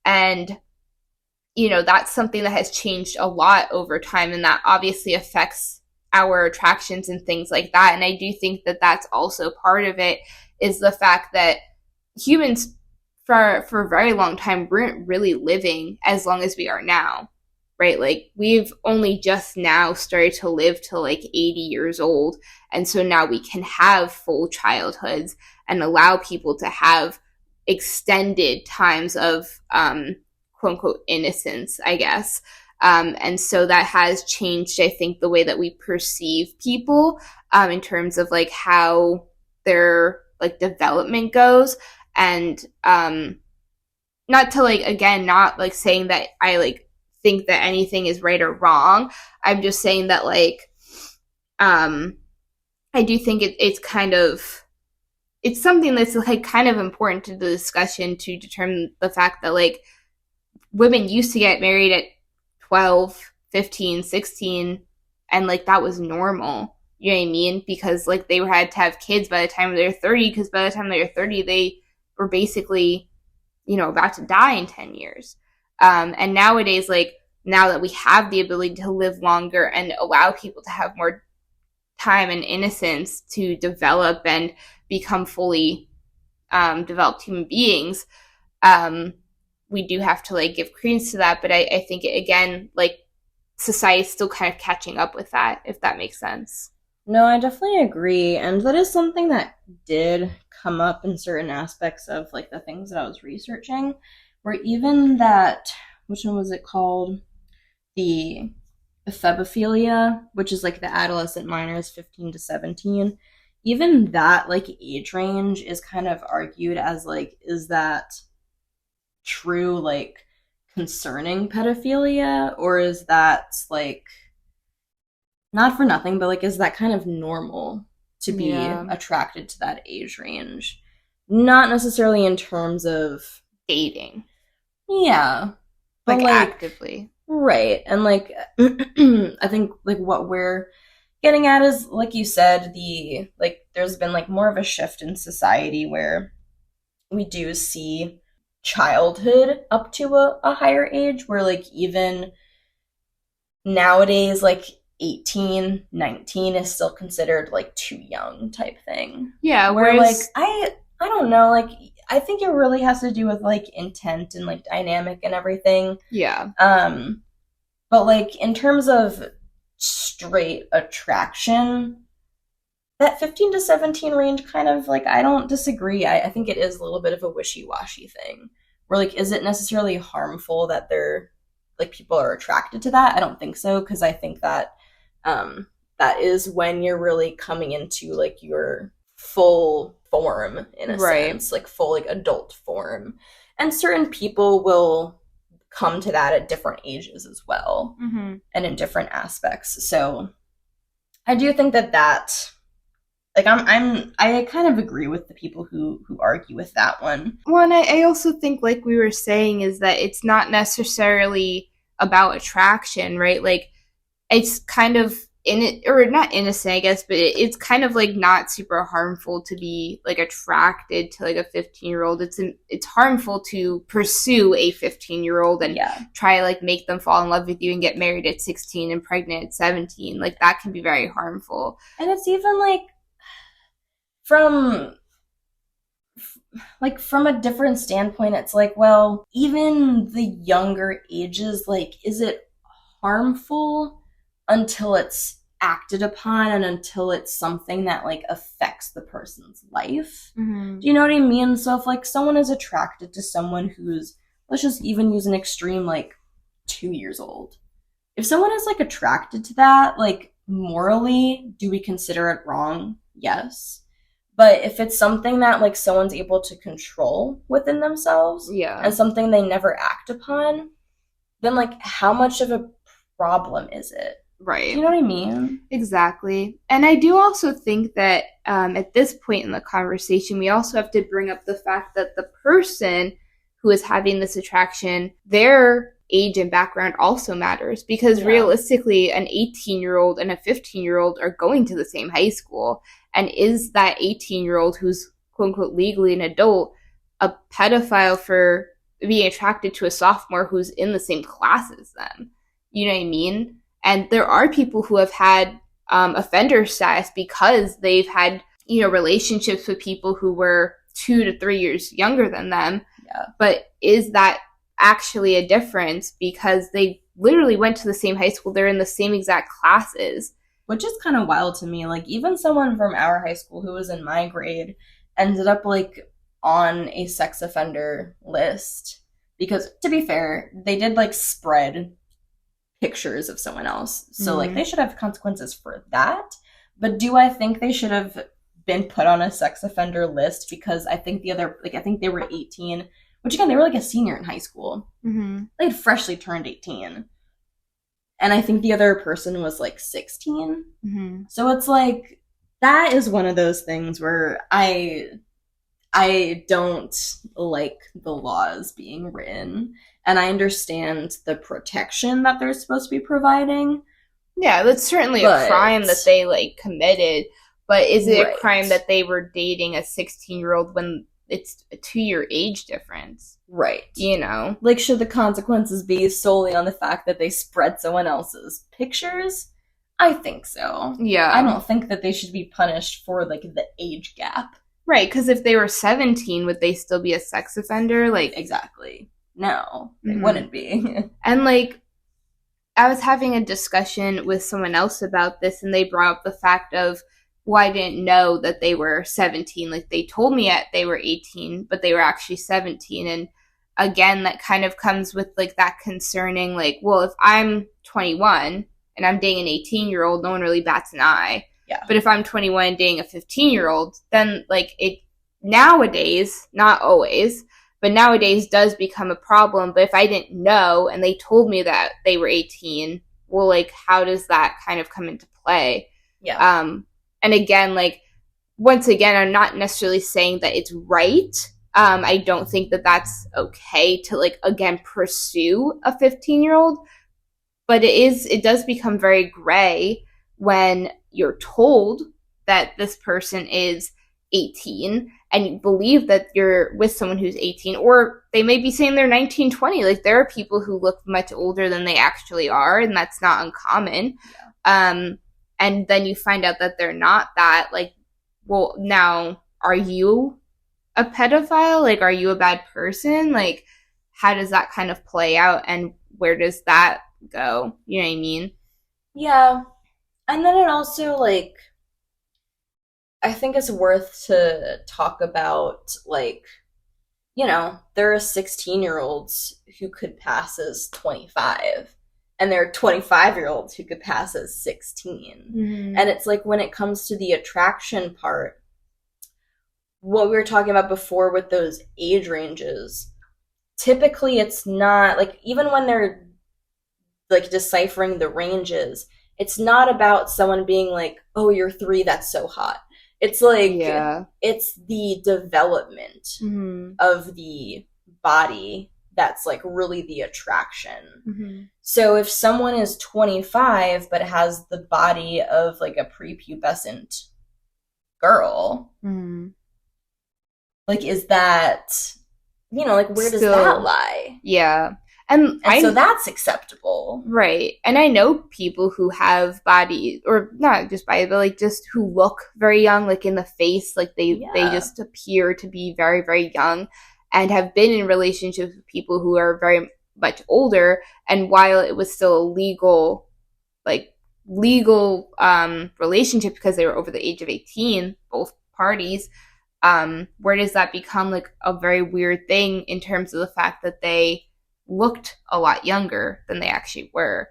And, you know, that's something that has changed a lot over time. And that obviously affects our attractions and things like that. And I do think that that's also part of it is the fact that humans for a very long time weren't really living as long as we are now, right? Like we've only just now started to live till like 80 years old. And so now we can have full childhoods and allow people to have extended times of quote unquote innocence, I guess. And so that has changed, I think, the way that we perceive people in terms of like how their like development goes. And not to like, again, not like saying that I like think that anything is right or wrong. I'm just saying that like I do think it's kind of it's something that's like kind of important to the discussion to determine the fact that like women used to get married at 12, 15, 16, and like that was normal. You know what I mean? Because like they had to have kids by the time they were 30, because by the time they were 30, they were basically, you know, about to die in 10 years. And nowadays, like now that we have the ability to live longer and allow people to have more time and innocence to develop and become fully developed human beings, we do have to like give credence to that. But I think again, like society's still kind of catching up with that, if that makes sense. No, I definitely agree. And that is something that did come up in certain aspects of like the things that I was researching, where even that, which one was it called? The Pedophilia, which is like the adolescent minors 15 to 17. Even that like age range is kind of argued as like, is that true like concerning pedophilia, or is that like not for nothing, but like is that kind of normal to be attracted to that age range? Not necessarily in terms of dating. Yeah. But like actively. Right. And like I think like what we're getting at is like you said, the like there's been like more of a shift in society where we do see childhood up to a higher age, where like even nowadays like 18, 19 is still considered like too young type thing. Yeah, where like I don't know, like I think it really has to do with like intent and like dynamic and everything. Yeah. But like in terms of straight attraction, that 15 to 17 range kind of like I don't disagree. I think it is a little bit of a wishy-washy thing. Where like is it necessarily harmful that they're like people are attracted to that? I don't think so, because I think that that is when you're really coming into like your full form in a sense, like full like adult form. And certain people will come to that at different ages as well, and in different aspects. So I do think that Like, I kind of agree with the people who argue with that one. Well, and I also think, like we were saying, is that it's not necessarily about attraction, right? Like, it's kind of or not innocent, I guess, but it's kind of like not super harmful to be like attracted to like a 15-year-old. It's harmful to pursue a 15-year-old and try like make them fall in love with you and get married at 16 and pregnant at 17. Like, that can be very harmful. And it's even like from a different standpoint, it's like, well, even the younger ages, like, is it harmful until it's acted upon and until it's something that like affects the person's life? Do you know what I mean? So if like someone is attracted to someone who's, let's just even use an extreme, like 2 years old, if someone is like attracted to that, like, morally, do we consider it wrong? Yes. But if it's something that like someone's able to control within themselves, and something they never act upon, then like how much of a problem is it? Right. Do you know what I mean? Exactly. And I do also think that at this point in the conversation, we also have to bring up the fact that the person who is having this attraction, their age and background also matters, because realistically, an 18-year-old and a 15-year-old are going to the same high school. And is that 18-year-old who's quote-unquote legally an adult a pedophile for being attracted to a sophomore who's in the same class as them? You know what I mean? And there are people who have had offender status because they've had, you know, relationships with people who were 2 to 3 years younger than them. But is that actually a difference? Because they literally went to the same high school. They're in the same exact classes. Which is kind of wild to me. Like, even someone from our high school who was in my grade ended up, like, on a sex offender list. Because, to be fair, they did, like, spread pictures of someone else. So, like, they should have consequences for that. But do I think they should have been put on a sex offender list? Because I think I think they were 18. Which, again, they were, like, a senior in high school. They had freshly turned 18. And I think the other person was like 16. So it's like, that is one of those things where I don't like the laws being written. And I understand the protection that they're supposed to be providing. Yeah, that's certainly a crime that they like committed. But is it a crime that they were dating a 16-year-old when it's a 2-year age difference? Right. You know? Like, should the consequences be solely on the fact that they spread someone else's pictures? I think so. Yeah. I don't think that they should be punished for, like, the age gap. Right, because if they were 17, would they still be a sex offender? Like, exactly. No, they wouldn't be. And, like, I was having a discussion with someone else about this, and they brought up the fact of, well, I didn't know that they were 17. Like, they told me they were 18, but they were actually 17. And again, that kind of comes with, like, that concerning, like, well, if I'm 21 and I'm dating an 18-year-old, no one really bats an eye. Yeah. But if I'm 21 and dating a 15-year-old, then, like, it nowadays, not always, but nowadays does become a problem. But if I didn't know and they told me that they were 18, well, like, how does that kind of come into play? Yeah. And again, like, once again, I'm not necessarily saying that it's right. I don't think that that's okay to, like, again, pursue a 15-year-old. But it does become very gray when you're told that this person is 18 and you believe that you're with someone who's 18, or they may be saying they're 19, 20. Like, there are people who look much older than they actually are, and that's not uncommon. Yeah. And then you find out that they're not that. Like, well, now, are you a pedophile? Like, are you a bad person? Like, how does that kind of play out, and where does that go? You know what I mean? Yeah. And then it also, like, I think it's worth to talk about, like, you know, there are 16-year-olds who could pass as 25. And there are 25-year-olds who could pass as 16. And it's like, when it comes to the attraction part, what we were talking about before with those age ranges, typically it's not, like, even when they're, like, deciphering the ranges, it's not about someone being like, oh, you're 3, that's so hot. It's like, Yeah. it's the development Mm-hmm. of the body that's like really the attraction. Mm-hmm. So if someone is 25 but has the body of like a prepubescent girl, Mm-hmm. like, is that, like, where does that lie? Yeah. And so that's acceptable. Right. And I know people who have bodies, or not just body, but like just who look very young, like in the face, like they just appear to be very, very young, and have been in relationships with people who are very much older. And while it was still a legal relationship because they were over the age of 18, both parties, where does that become like a very weird thing in terms of the fact that they looked a lot younger than they actually were?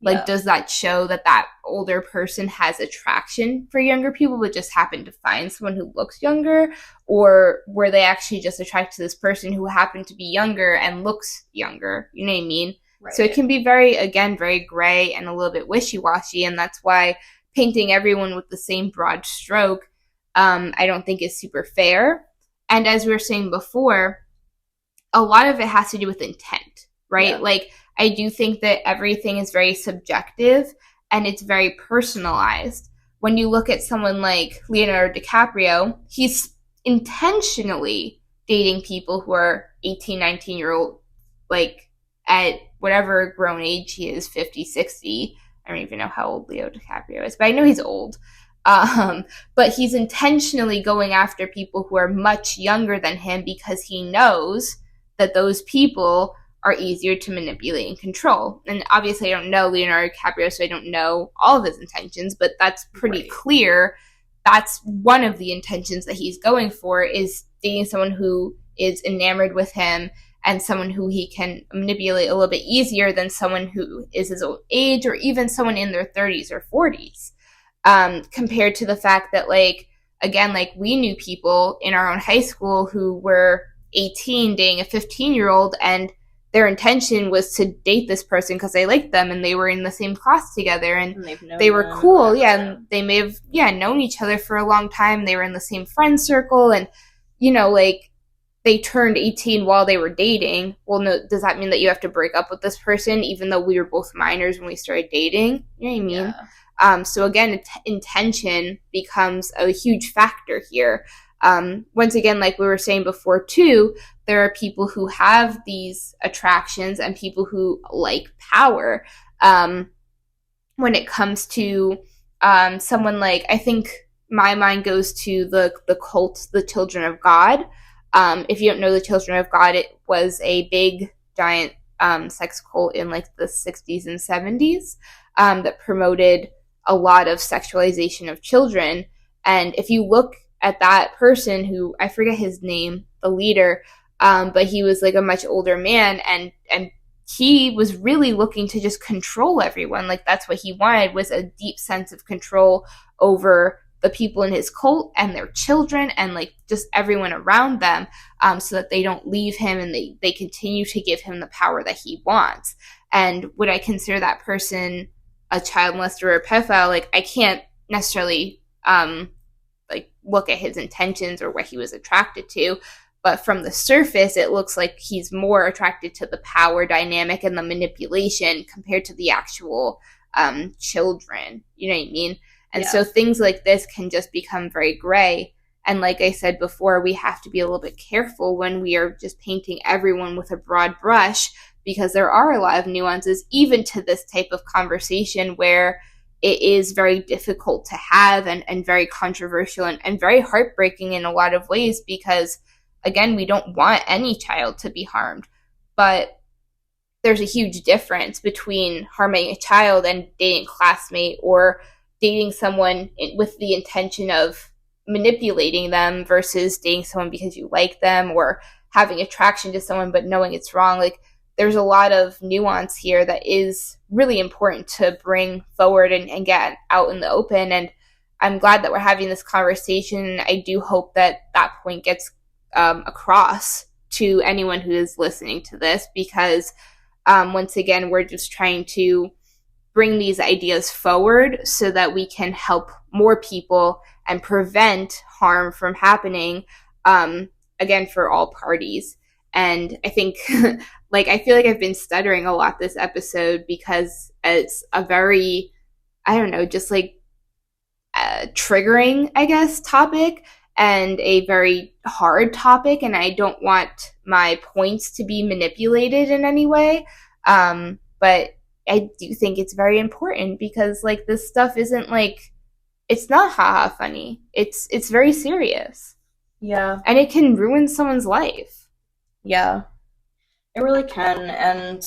Like, does that show that that older person has attraction for younger people but just happened to find someone who looks younger? Or were they actually just attracted to this person who happened to be younger and looks younger? You know what I mean? Right. So it can be very gray and a little bit wishy-washy, and that's why painting everyone with the same broad stroke, I don't think is super fair. And as we were saying before, a lot of it has to do with intent, right? Yeah. Like, I do think that everything is very subjective and it's very personalized. When you look at someone like Leonardo DiCaprio, he's intentionally dating people who are 18, 19-year-old, like at whatever grown age he is, 50, 60. I don't even know how old Leo DiCaprio is, but I know he's old. But he's intentionally going after people who are much younger than him because he knows that those people are easier to manipulate and control. And obviously I don't know Leonardo DiCaprio, so I don't know all of his intentions, but that's pretty clear. That's one of the intentions that he's going for, is dating someone who is enamored with him and someone who he can manipulate a little bit easier than someone who is his old age, or even someone in their 30s or 40s. Compared to the fact that, like, again, like, we knew people in our own high school who were 18 dating a 15-year-old, and their intention was to date this person because they liked them and they were in the same class together and they were cool. Yeah. And they may have, known each other for a long time. They were in the same friend circle, and, like, they turned 18 while they were dating. Well, no, does that mean that you have to break up with this person even though we were both minors when we started dating? You know what I mean? Yeah. So again, intention becomes a huge factor here. Once again, like we were saying before too, there are people who have these attractions and people who like power. When it comes to someone like, I think my mind goes to the cult, the Children of God. If you don't know the Children of God, it was a big, giant sex cult in like the 60s and 70s that promoted a lot of sexualization of children. And if you look at that person, who, I forget his name, the leader, but he was like a much older man, and he was really looking to just control everyone. Like, that's what he wanted, was a deep sense of control over the people in his cult and their children and like just everyone around them, so that they don't leave him and they continue to give him the power that he wants. And would I consider that person a child molester or a pedophile? Like, I can't necessarily like look at his intentions or what he was attracted to, but from the surface it looks like he's more attracted to the power dynamic and the manipulation compared to the actual children. You know what I mean? And so things like this can just become very gray. And like I said before, we have to be a little bit careful when we are just painting everyone with a broad brush, because there are a lot of nuances even to this type of conversation, where it is very difficult to have and very controversial and very heartbreaking in a lot of ways, because, again, we don't want any child to be harmed. But there's a huge difference between harming a child and dating a classmate, or dating someone with the intention of manipulating them, versus dating someone because you like them, or having attraction to someone but knowing it's wrong. Like, there's a lot of nuance here that is really important to bring forward and get out in the open. And I'm glad that we're having this conversation. I do hope that that point gets across to anyone who is listening to this, because once again, we're just trying to bring these ideas forward so that we can help more people and prevent harm from happening, again, for all parties. And I think, like, I feel like I've been stuttering a lot this episode because it's a very, I don't know, just like triggering, I guess, topic, and a very hard topic. And I don't want my points to be manipulated in any way. But I do think it's very important because, like, this stuff isn't like, it's not haha funny. It's very serious. Yeah. And it can ruin someone's life. Yeah. It really can. And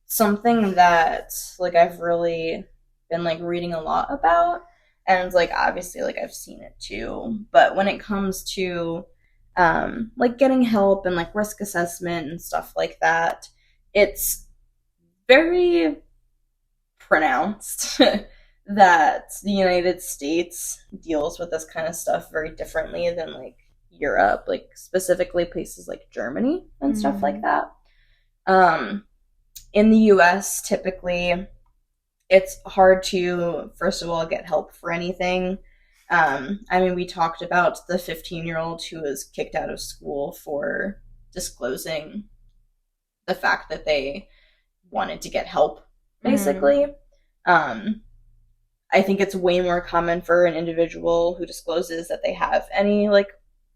something that, like, I've really been, like, reading a lot about, and, like, obviously, like, I've seen it too, but when it comes to, like, getting help and, like, risk assessment and stuff like that, it's very pronounced that the United States deals with this kind of stuff very differently than, like, Europe, like, specifically places like Germany and stuff like that. In the US, typically, it's hard to, first of all, get help for anything. I mean, we talked about the 15-year-old who was kicked out of school for disclosing the fact that they wanted to get help, basically. I think it's way more common for an individual who discloses that they have any, like,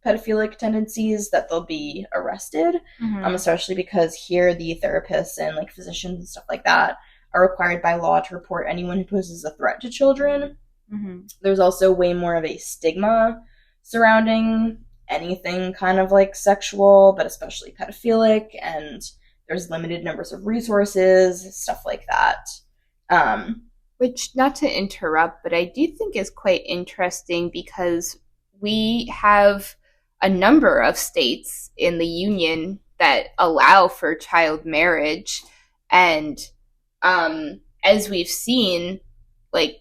pedophilic tendencies that they'll be arrested, especially because here the therapists and, like, physicians and stuff like that are required by law to report anyone who poses a threat to children. There's also way more of a stigma surrounding anything kind of, like, sexual, but especially pedophilic, and there's limited numbers of resources, stuff like that. Which, not to interrupt, but I do think is quite interesting because we have a number of states in the union that allow for child marriage. And as we've seen, like,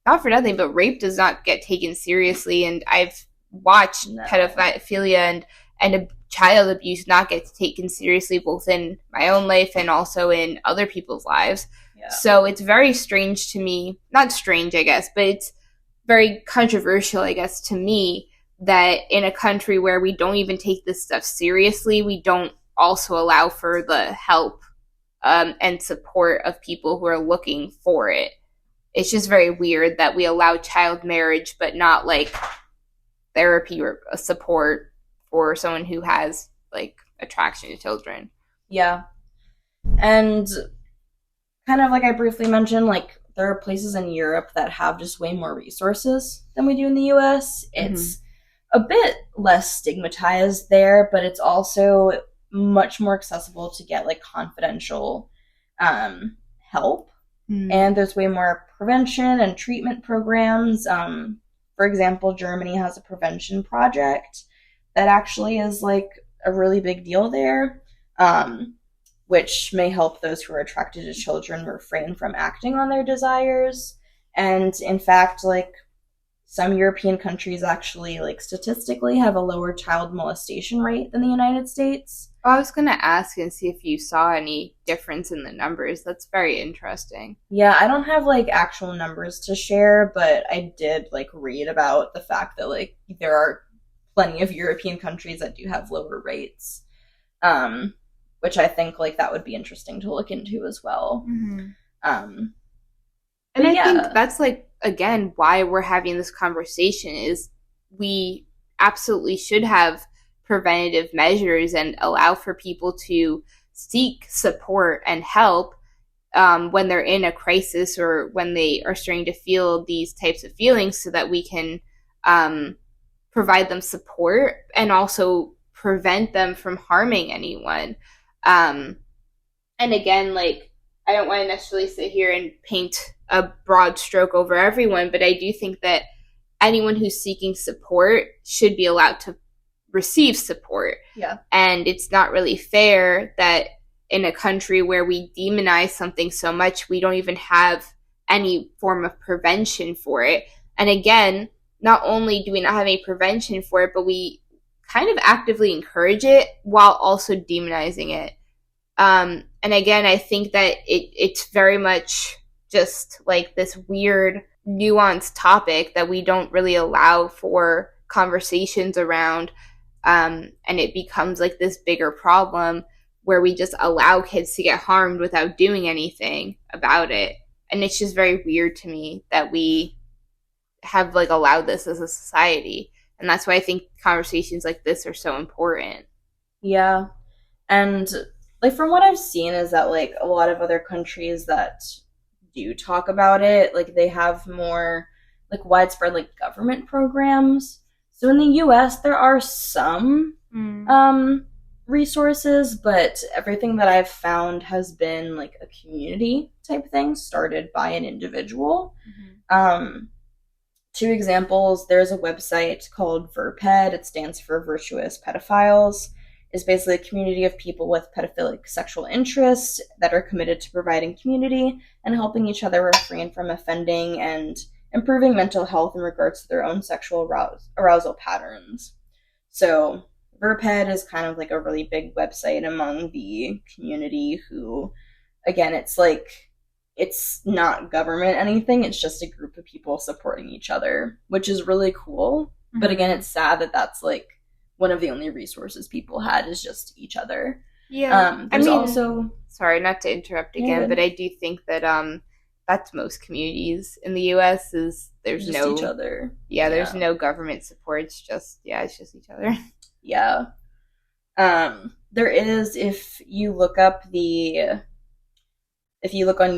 not for nothing, but rape does not get taken seriously. And I've watched pedophilia and child abuse not get taken seriously, both in my own life and also in other people's lives. Yeah. So it's very strange to me, not strange, I guess, but it's very controversial, I guess, to me, that in a country where we don't even take this stuff seriously, we don't also allow for the help and support of people who are looking for it. It's just very weird that we allow child marriage, but not, like, therapy or support for someone who has, like, attraction to children. Yeah. And kind of like I briefly mentioned, like, there are places in Europe that have just way more resources than we do in the US. It's a bit less stigmatized there, but it's also much more accessible to get, like, confidential help. And there's way more prevention and treatment programs. For example, Germany has a prevention project that actually is, like, a really big deal there, which may help those who are attracted to children refrain from acting on their desires. And in fact, like, some European countries actually, like, statistically have a lower child molestation rate than the United States. I was going to ask and see if you saw any difference in the numbers. That's very interesting. Yeah, I don't have, like, actual numbers to share, but I did, like, read about the fact that, like, there are plenty of European countries that do have lower rates, which I think, like, that would be interesting to look into as well. And I think that's, like, again, why we're having this conversation is we absolutely should have preventative measures and allow for people to seek support and help when they're in a crisis or when they are starting to feel these types of feelings, so that we can provide them support and also prevent them from harming anyone. And again, like, I don't want to necessarily sit here and paint a broad stroke over everyone, but I do think that anyone who's seeking support should be allowed to receive support. Yeah. And it's not really fair that in a country where we demonize something so much, we don't even have any form of prevention for it. And again, not only do we not have any prevention for it, but we kind of actively encourage it while also demonizing it. And again, I think that it's very much just like this weird nuanced topic that we don't really allow for conversations around, and it becomes like this bigger problem where we just allow kids to get harmed without doing anything about it. And it's just very weird to me that we have like allowed this as a society. And that's why I think conversations like this are so important. Yeah. And like from what I've seen is that like a lot of other countries that do talk about it, like they have more like widespread like government programs. So in the US there are some resources, but everything that I've found has been like a community type thing started by an individual. Two examples, there's a website called VERPED. It stands for Virtuous Pedophiles. It's basically a community of people with pedophilic sexual interests that are committed to providing community and helping each other refrain from offending and improving mental health in regards to their own sexual arousal patterns. So VERPED is kind of like a really big website among the community who, again, it's like, it's not government anything, it's just a group of people supporting each other, which is really cool. Mm-hmm. But again, it's sad that that's like one of the only resources people had is just each other. Yeah. I mean, also, sorry, not to interrupt again, but I do think that that's most communities in the US is there's just no each other. Yeah, there's no government support. It's just it's just each other. Yeah. There is, if you look on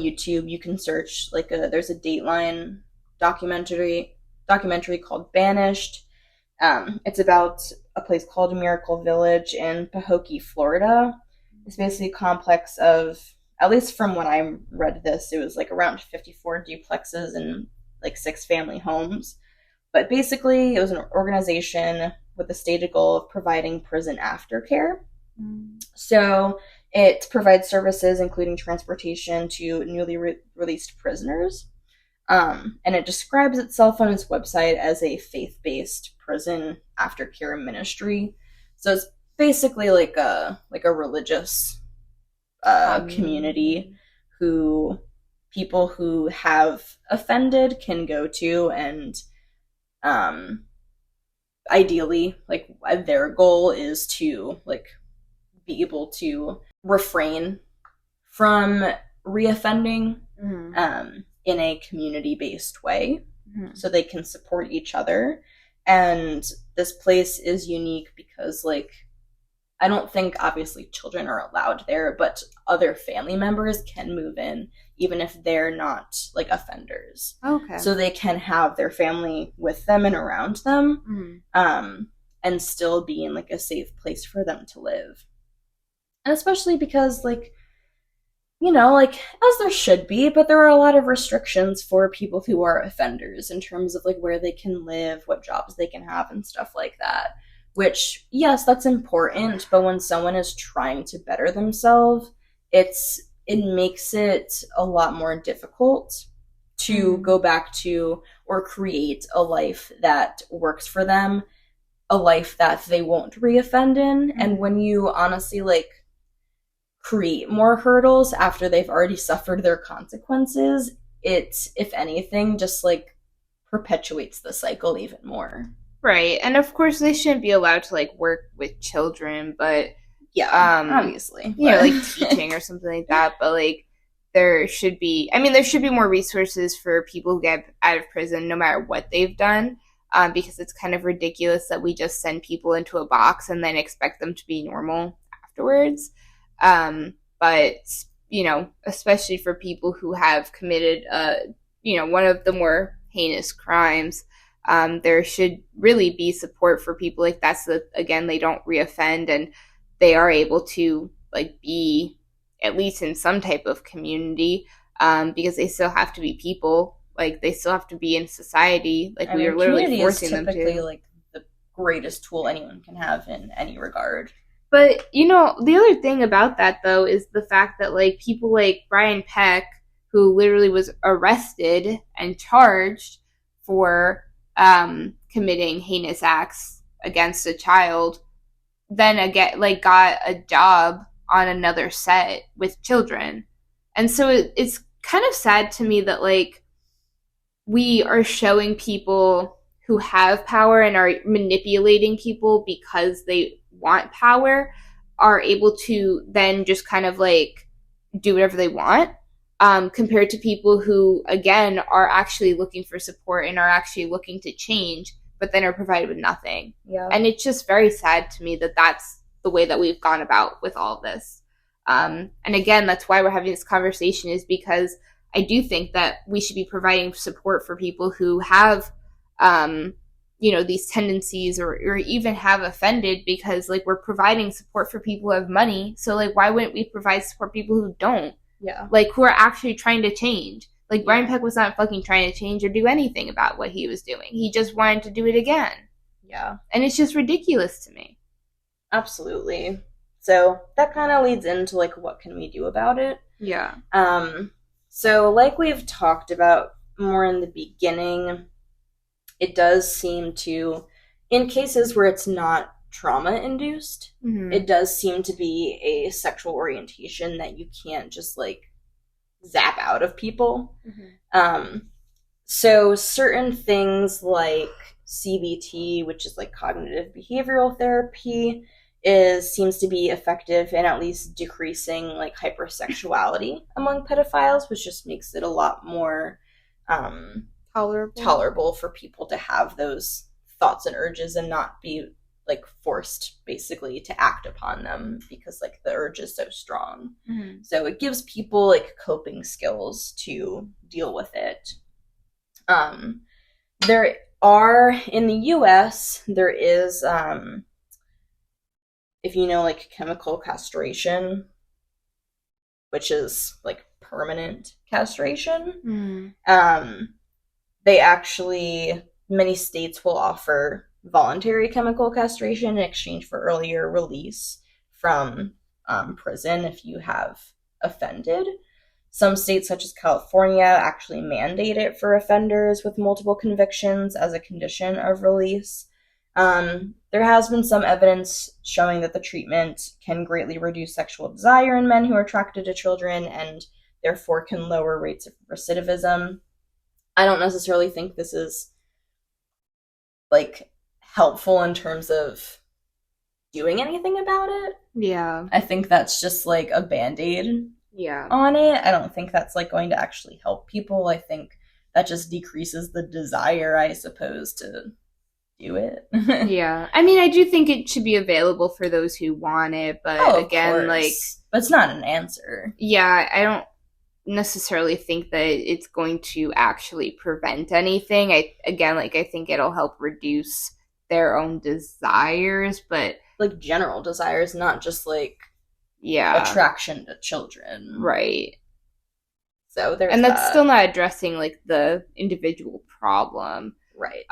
YouTube, you can search like there's a Dateline documentary called Banished. It's about a place called Miracle Village in Pahokee, Florida. It's basically a complex of, at least from when I read this, it was like around 54 duplexes and like 6 family homes. But basically, it was an organization with the stated goal of providing prison aftercare. So it provides services including transportation to newly released prisoners. And it describes itself on its website as a faith-based prison aftercare ministry. So it's basically like a religious community who people who have offended can go to, and ideally, like their goal is to like be able to refrain from reoffending in a community-based way, so they can support each other. And this place is unique because, like, I don't think obviously children are allowed there, but other family members can move in even if they're not like offenders. Okay. So they can have their family with them and around them, and still be in like a safe place for them to live. And especially because, like, you know, like, as there should be, but there are a lot of restrictions for people who are offenders in terms of, like, where they can live, what jobs they can have, and stuff like that. Which, yes, that's important, but when someone is trying to better themselves, it makes it a lot more difficult to go back to or create a life that works for them, a life that they won't reoffend in. And when you honestly, like, create more hurdles after they've already suffered their consequences, it, if anything, just like perpetuates the cycle even more. Right. And of course they shouldn't be allowed to like work with children, but obviously, you know, like teaching or something like that. But like there should be more resources for people who get out of prison no matter what they've done, because it's kind of ridiculous that we just send people into a box and then expect them to be normal afterwards. But, you know, especially for people who have committed, one of the more heinous crimes, there should really be support for people like that so that, again, they don't reoffend and they are able to, like, be at least in some type of community, because they still have to be people. Like, they still have to be in society. Like, we are literally forcing them to. Community is typically, like, the greatest tool anyone can have in any regard. But, you know, the other thing about that, though, is the fact that, like, people like Brian Peck, who literally was arrested and charged for committing heinous acts against a child, then again, like, got a job on another set with children. And so it's kind of sad to me that, like, we are showing people who have power and are manipulating people because they want power are able to then just kind of like do whatever they want, compared to people who, again, are actually looking for support and are actually looking to change, but then are provided with nothing. Yeah. And it's just very sad to me that that's the way that we've gone about with all of this. And again, that's why we're having this conversation, is because I do think that we should be providing support for people who have, these tendencies or even have offended, because like we're providing support for people who have money. So like, why wouldn't we provide support for people who don't? Yeah. Like, who are actually trying to change. Like, Brian Peck was not fucking trying to change or do anything about what he was doing. He just wanted to do it again. Yeah. And it's just ridiculous to me. Absolutely. So that kind of leads into like, what can we do about it? Yeah. So like we've talked about more in the beginning, it does seem to, in cases where it's not trauma-induced, it does seem to be a sexual orientation that you can't just like zap out of people. So certain things like CBT, which is like cognitive behavioral therapy, seems to be effective in at least decreasing like hypersexuality among pedophiles, which just makes it a lot more tolerable for people to have those thoughts and urges and not be like forced basically to act upon them because like the urge is so strong. So it gives people like coping skills to deal with it. There are, in the US, there is, if you know, like chemical castration, which is like permanent castration. They actually, many states will offer voluntary chemical castration in exchange for earlier release from prison if you have offended. Some states, such as California, actually mandate it for offenders with multiple convictions as a condition of release. There has been some evidence showing that the treatment can greatly reduce sexual desire in men who are attracted to children and therefore can lower rates of recidivism. I don't necessarily think this is like helpful in terms of doing anything about it. Yeah. I think that's just like a band-aid Yeah. on it. I don't think that's like going to actually help people. I think that just decreases the desire, I suppose, to do it. Yeah. I mean, I do think it should be available for those who want it, but again, like, but it's not an answer. Yeah, I don't necessarily think that it's going to actually prevent anything. I think it'll help reduce their own desires, but like general desires, not just like attraction to children. Right. So there's that's still not addressing like the individual problem. Right.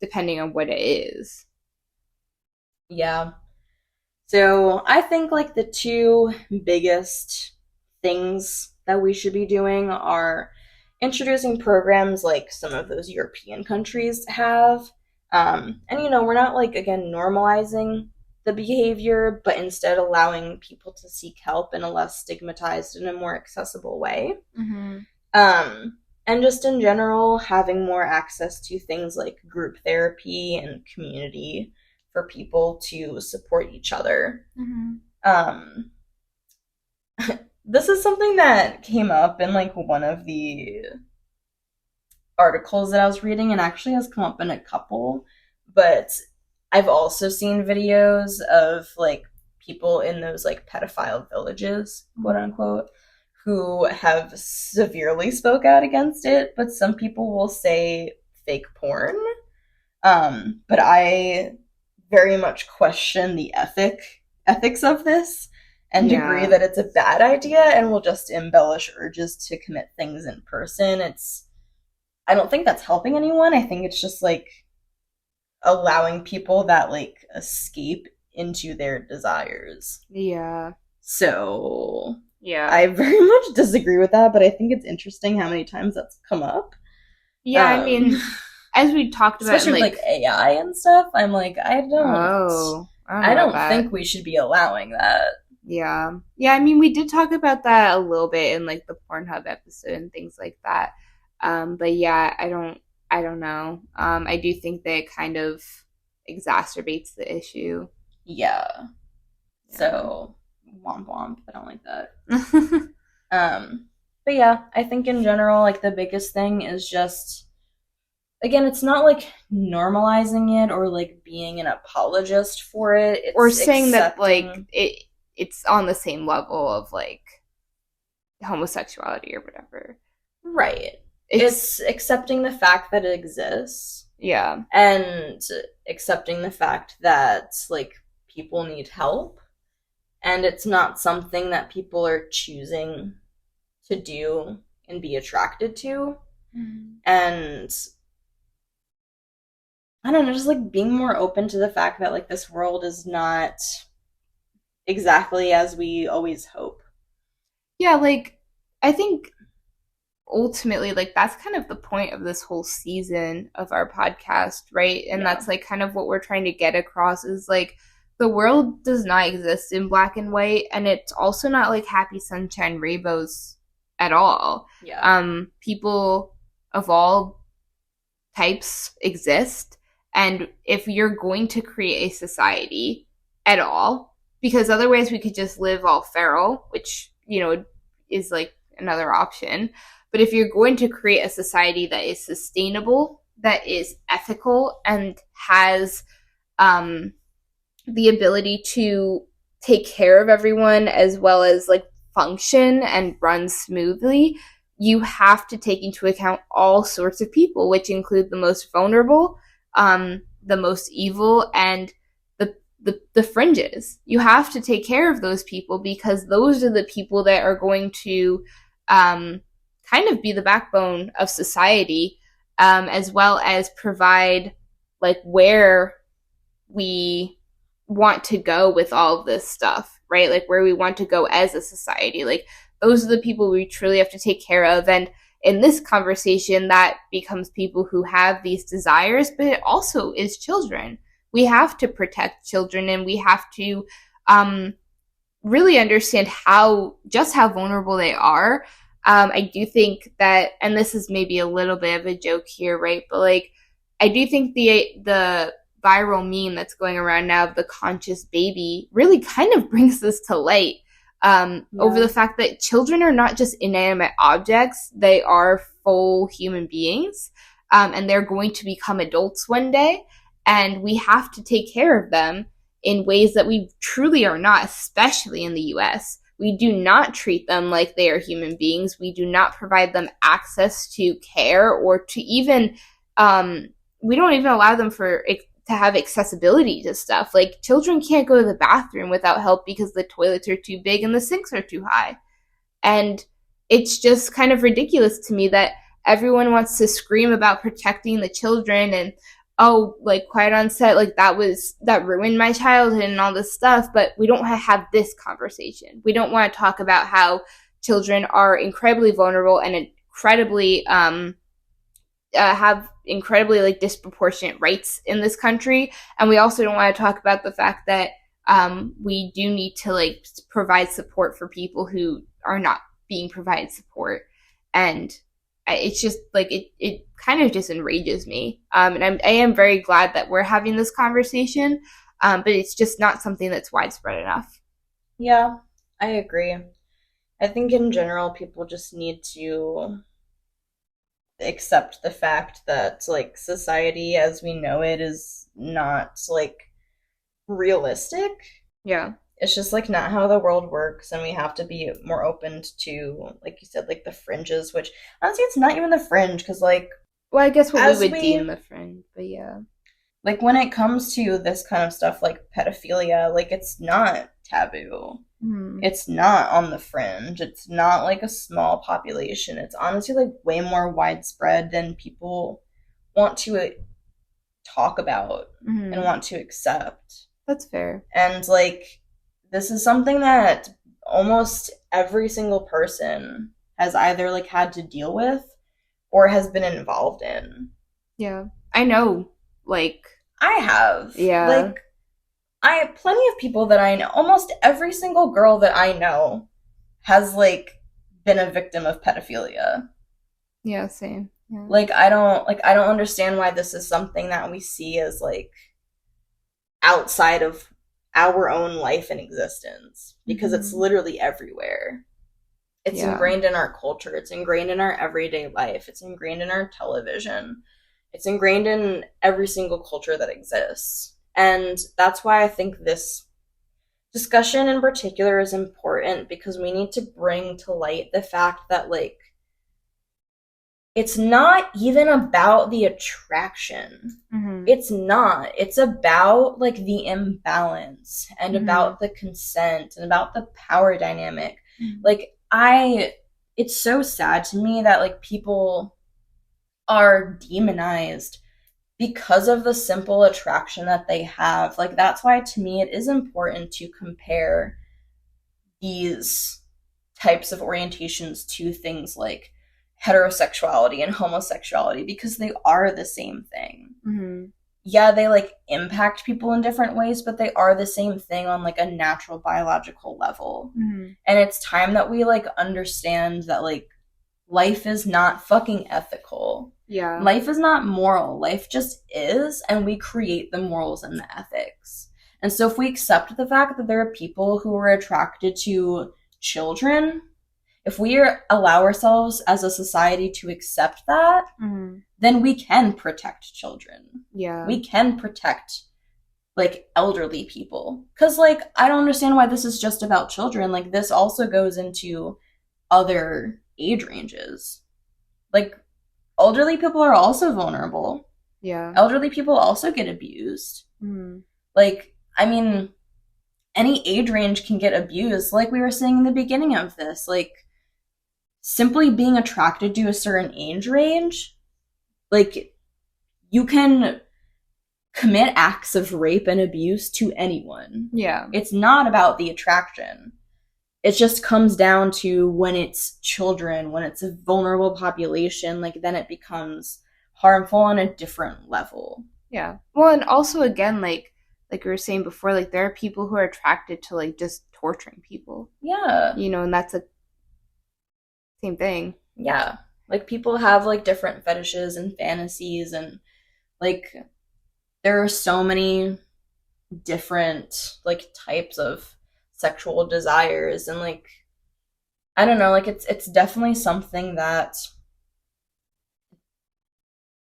Depending on what it is. Yeah. So I think like the two biggest things that we should be doing are introducing programs like some of those European countries have. And we're not like, again, normalizing the behavior, but instead allowing people to seek help in a less stigmatized and a more accessible way. And just in general, having more access to things like group therapy and community for people to support each other. This is something that came up in like one of the articles that I was reading and actually has come up in a couple, but I've also seen videos of like people in those like pedophile villages, quote unquote, who have severely spoke out against it, but some people will say fake porn. But I very much question the ethics of this and agree that it's a bad idea and will just embellish urges to commit things in person. I don't think that's helping anyone. I think it's just like allowing people that like escape into their desires. Yeah. So yeah, I very much disagree with that, but I think it's interesting how many times that's come up. Yeah, I mean, as we talked about, especially like AI and stuff, I'm like, I don't think we should be allowing that. Yeah. I mean, we did talk about that a little bit in like the Pornhub episode and things like that. But yeah, I don't know. I do think that it kind of exacerbates the issue. Yeah. Yeah. So, womp womp. I don't like that. But yeah, I think in general, like the biggest thing is just, again, it's not like normalizing it or like being an apologist for it. It's Or saying that like accepting. it's on the same level of like homosexuality or whatever. Right. It's It's accepting the fact that it exists yeah. and accepting the fact that like people need help and it's not something that people are choosing to do and be attracted to. And I don't know, just like being more open to the fact that like this world is not exactly as we always hope. Yeah, like I think ultimately like that's kind of the point of this whole season of our podcast, right? And Yeah. that's like kind of what we're trying to get across is like the world does not exist in black and white, and it's also not like happy sunshine rainbows at all. Yeah. People of all types exist, and if you're going to create a society at all, because otherwise we could just live all feral, which is like another option. But if you're going to create a society that is sustainable, that is ethical, and has the ability to take care of everyone as well as like function and run smoothly, you have to take into account all sorts of people, which include the most vulnerable, the most evil, and the fringes. You have to take care of those people because those are the people that are going to kind of be the backbone of society, as well as provide like where we want to go with all of this stuff, right? Like where we want to go as a society. Like those are the people we truly have to take care of. And in this conversation, that becomes people who have these desires, but it also is children. We have to protect children, and we have to really understand how vulnerable they are. I do think that, and this is maybe a little bit of a joke here, right? But like, I do think the viral meme that's going around now of the conscious baby really kind of brings this to light, over the fact that children are not just inanimate objects, they are full human beings, and they're going to become adults one day, and we have to take care of them in ways that we truly are not, especially in the US. We do not treat them like they are human beings. We do not provide them access to care or to even, we don't even allow them to have accessibility to stuff. Like children can't go to the bathroom without help because the toilets are too big and the sinks are too high. And it's just kind of ridiculous to me that everyone wants to scream about protecting the children and, oh, like quiet on set, like that ruined my childhood and all this stuff. But we don't have this conversation. We don't want to talk about how children are incredibly vulnerable and incredibly, have incredibly like disproportionate rights in this country. And we also don't want to talk about the fact that we do need to like provide support for people who are not being provided support. And it's just like it kind of just enrages me. And I am very glad that we're having this conversation, but it's just not something that's widespread enough. Yeah, I agree. I think in general, people just need to accept the fact that like society as we know it is not like realistic. Yeah. It's just like not how the world works, and we have to be more open to, like you said, like the fringes, which honestly it's not even the fringe because like, Well, I guess what as we would we deem a friend, but yeah. like when it comes to this kind of stuff like pedophilia, like it's not taboo. It's not on the fringe. It's not like a small population. It's honestly like way more widespread than people want to talk about and want to accept. That's fair. And like this is something that almost every single person has either like had to deal with or has been involved in. Yeah. I know, like I have. Yeah. Like I have plenty of people that I know. Almost every single girl that I know has like been a victim of pedophilia. Yeah, same. Yeah. Like I don't understand why this is something that we see as like outside of our own life and existence because it's literally everywhere. It's Yeah. ingrained in our culture, it's ingrained in our everyday life, it's ingrained in our television. It's ingrained in every single culture that exists. And that's why I think this discussion in particular is important because we need to bring to light the fact that like it's not even about the attraction. It's not. It's about like the imbalance and about the consent and about the power dynamic. Like it's so sad to me that like people are demonized because of the simple attraction that they have. Like that's why to me it is important to compare these types of orientations to things like heterosexuality and homosexuality because they are the same thing. Yeah, they like impact people in different ways, but they are the same thing on like a natural biological level. And it's time that we like understand that like life is not fucking ethical. Yeah. Life is not moral. Life just is, and we create the morals and the ethics. And so if we accept the fact that there are people who are attracted to children, if we allow ourselves as a society to accept that, then we can protect children. Yeah. We can protect like elderly people. Because like I don't understand why this is just about children. Like this also goes into other age ranges. Like elderly people are also vulnerable. Yeah. Elderly people also get abused. Like, I mean, any age range can get abused. Like we were saying in the beginning of this, like simply being attracted to a certain age range, like you can commit acts of rape and abuse to anyone. Yeah. It's not about the attraction. It just comes down to when it's children, when it's a vulnerable population, like then it becomes harmful on a different level. Yeah. Well, and also again, like we were saying before, like there are people who are attracted to like just torturing people. Yeah. You know, and that's a same thing. Yeah. Like people have like different fetishes and fantasies and like there are so many different like types of sexual desires and like I don't know, like it's definitely something that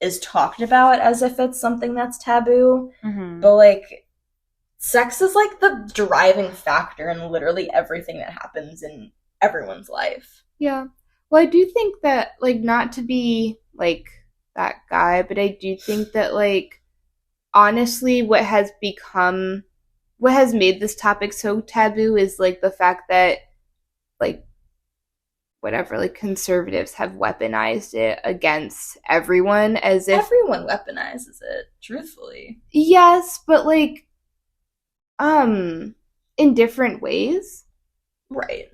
is talked about as if it's something that's taboo. But like sex is like the driving factor in literally everything that happens in everyone's life. Yeah. Well, I do think that like not to be like that guy, but I do think that like honestly what has made this topic so taboo is like the fact that like whatever like conservatives have weaponized it against everyone as if everyone weaponizes it, truthfully. Yes, but like in different ways. Right.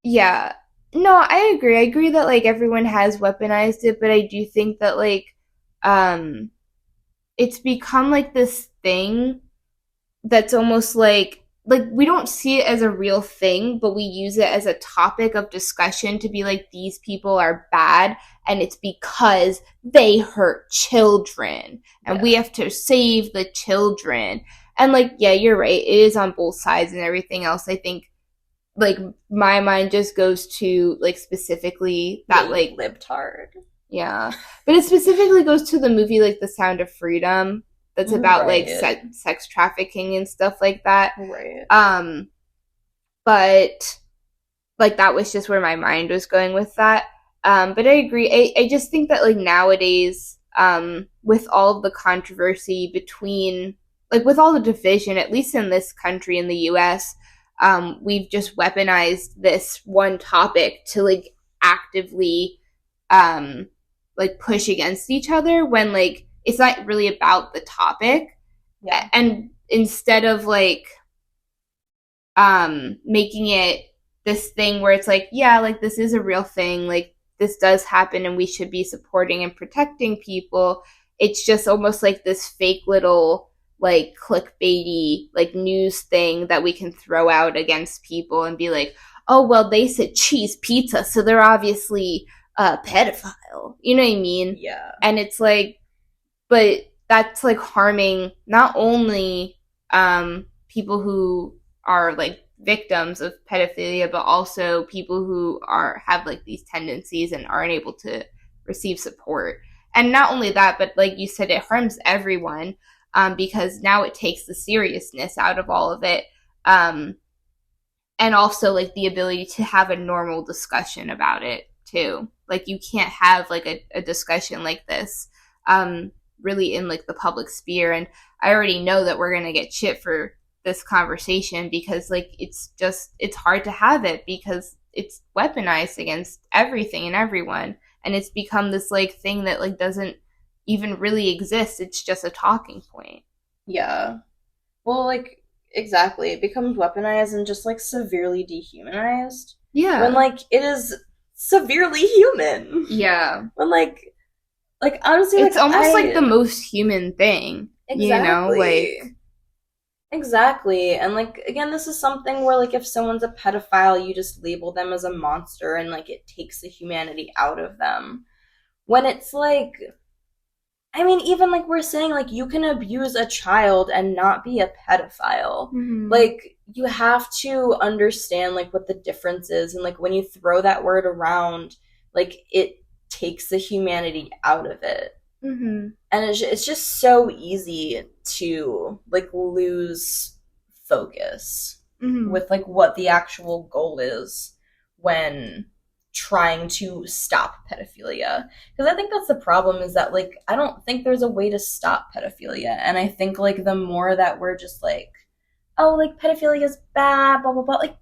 Yeah. No, I agree. I agree that like everyone has weaponized it, but I do think that like it's become like this thing that's almost like we don't see it as a real thing, but we use it as a topic of discussion to be like these people are bad and it's because they hurt children and we have to save the children. And like yeah, you're right. It is on both sides and everything else. I think like my mind just goes to like specifically that like libtard. Yeah. But it specifically goes to the movie like The Sound of Freedom that's about like sex trafficking and stuff like that. Right. But like that was just where my mind was going with that. But I agree. I just think that like nowadays with all of the controversy between like with all the division, at least in this country in the US, we've just weaponized this one topic to like actively like push against each other when like it's not really about the topic. Yeah. And instead of like making it this thing where it's like, yeah, like this is a real thing, like this does happen and we should be supporting and protecting people, it's just almost like this fake little like clickbaity like news thing that we can throw out against people and be like, oh, well, they said cheese pizza, so they're obviously a pedophile. You know what I mean? Yeah. And it's like, but that's like harming not only people who are like victims of pedophilia, but also people who have like these tendencies and aren't able to receive support. And not only that, but like you said, it harms everyone because now it takes the seriousness out of all of it. And also like the ability to have a normal discussion about it too. Like you can't have like a discussion like this really in like the public sphere. And I already know that we're going to get shit for this conversation because like it's hard to have it because it's weaponized against everything and everyone. And it's become this like thing that like doesn't even really exist. It's just a talking point. Yeah. Well, like, exactly. It becomes weaponized and just like severely dehumanized. Yeah. When like it is severely human. Yeah. When like honestly, it's like, almost like the most human thing. Exactly. You know, like exactly. And like again, this is something where like if someone's a pedophile, you just label them as a monster and like it takes the humanity out of them. When it's like, I mean, even like we're saying, like you can abuse a child and not be a pedophile. Mm-hmm. Like you have to understand like what the difference is, and like when you throw that word around, like it takes the humanity out of it. Mm-hmm. And it's just so easy to like lose focus with like what the actual goal is when trying to stop pedophilia. Because I think that's the problem, is that like I don't think there's a way to stop pedophilia. And I think like the more that we're just like, oh, like pedophilia is bad, blah blah blah, like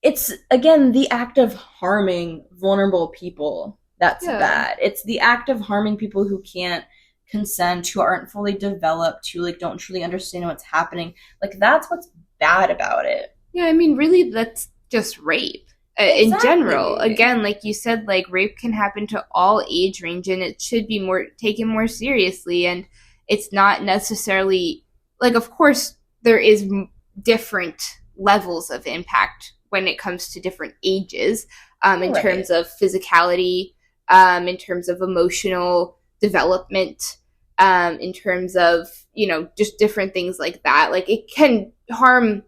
it's again the act of harming vulnerable people that's bad. It's the act of harming people who can't consent, who aren't fully developed, who like don't truly understand what's happening. Like that's what's bad about it. Yeah, I mean, really, that's just rape. Exactly. In general. Again, like you said, like rape can happen to all age range, and it should be taken more seriously. And it's not necessarily like, of course, there is different levels of impact when it comes to different ages, in terms of physicality, in terms of emotional development, in terms of, you know, just different things like that. Like it can harm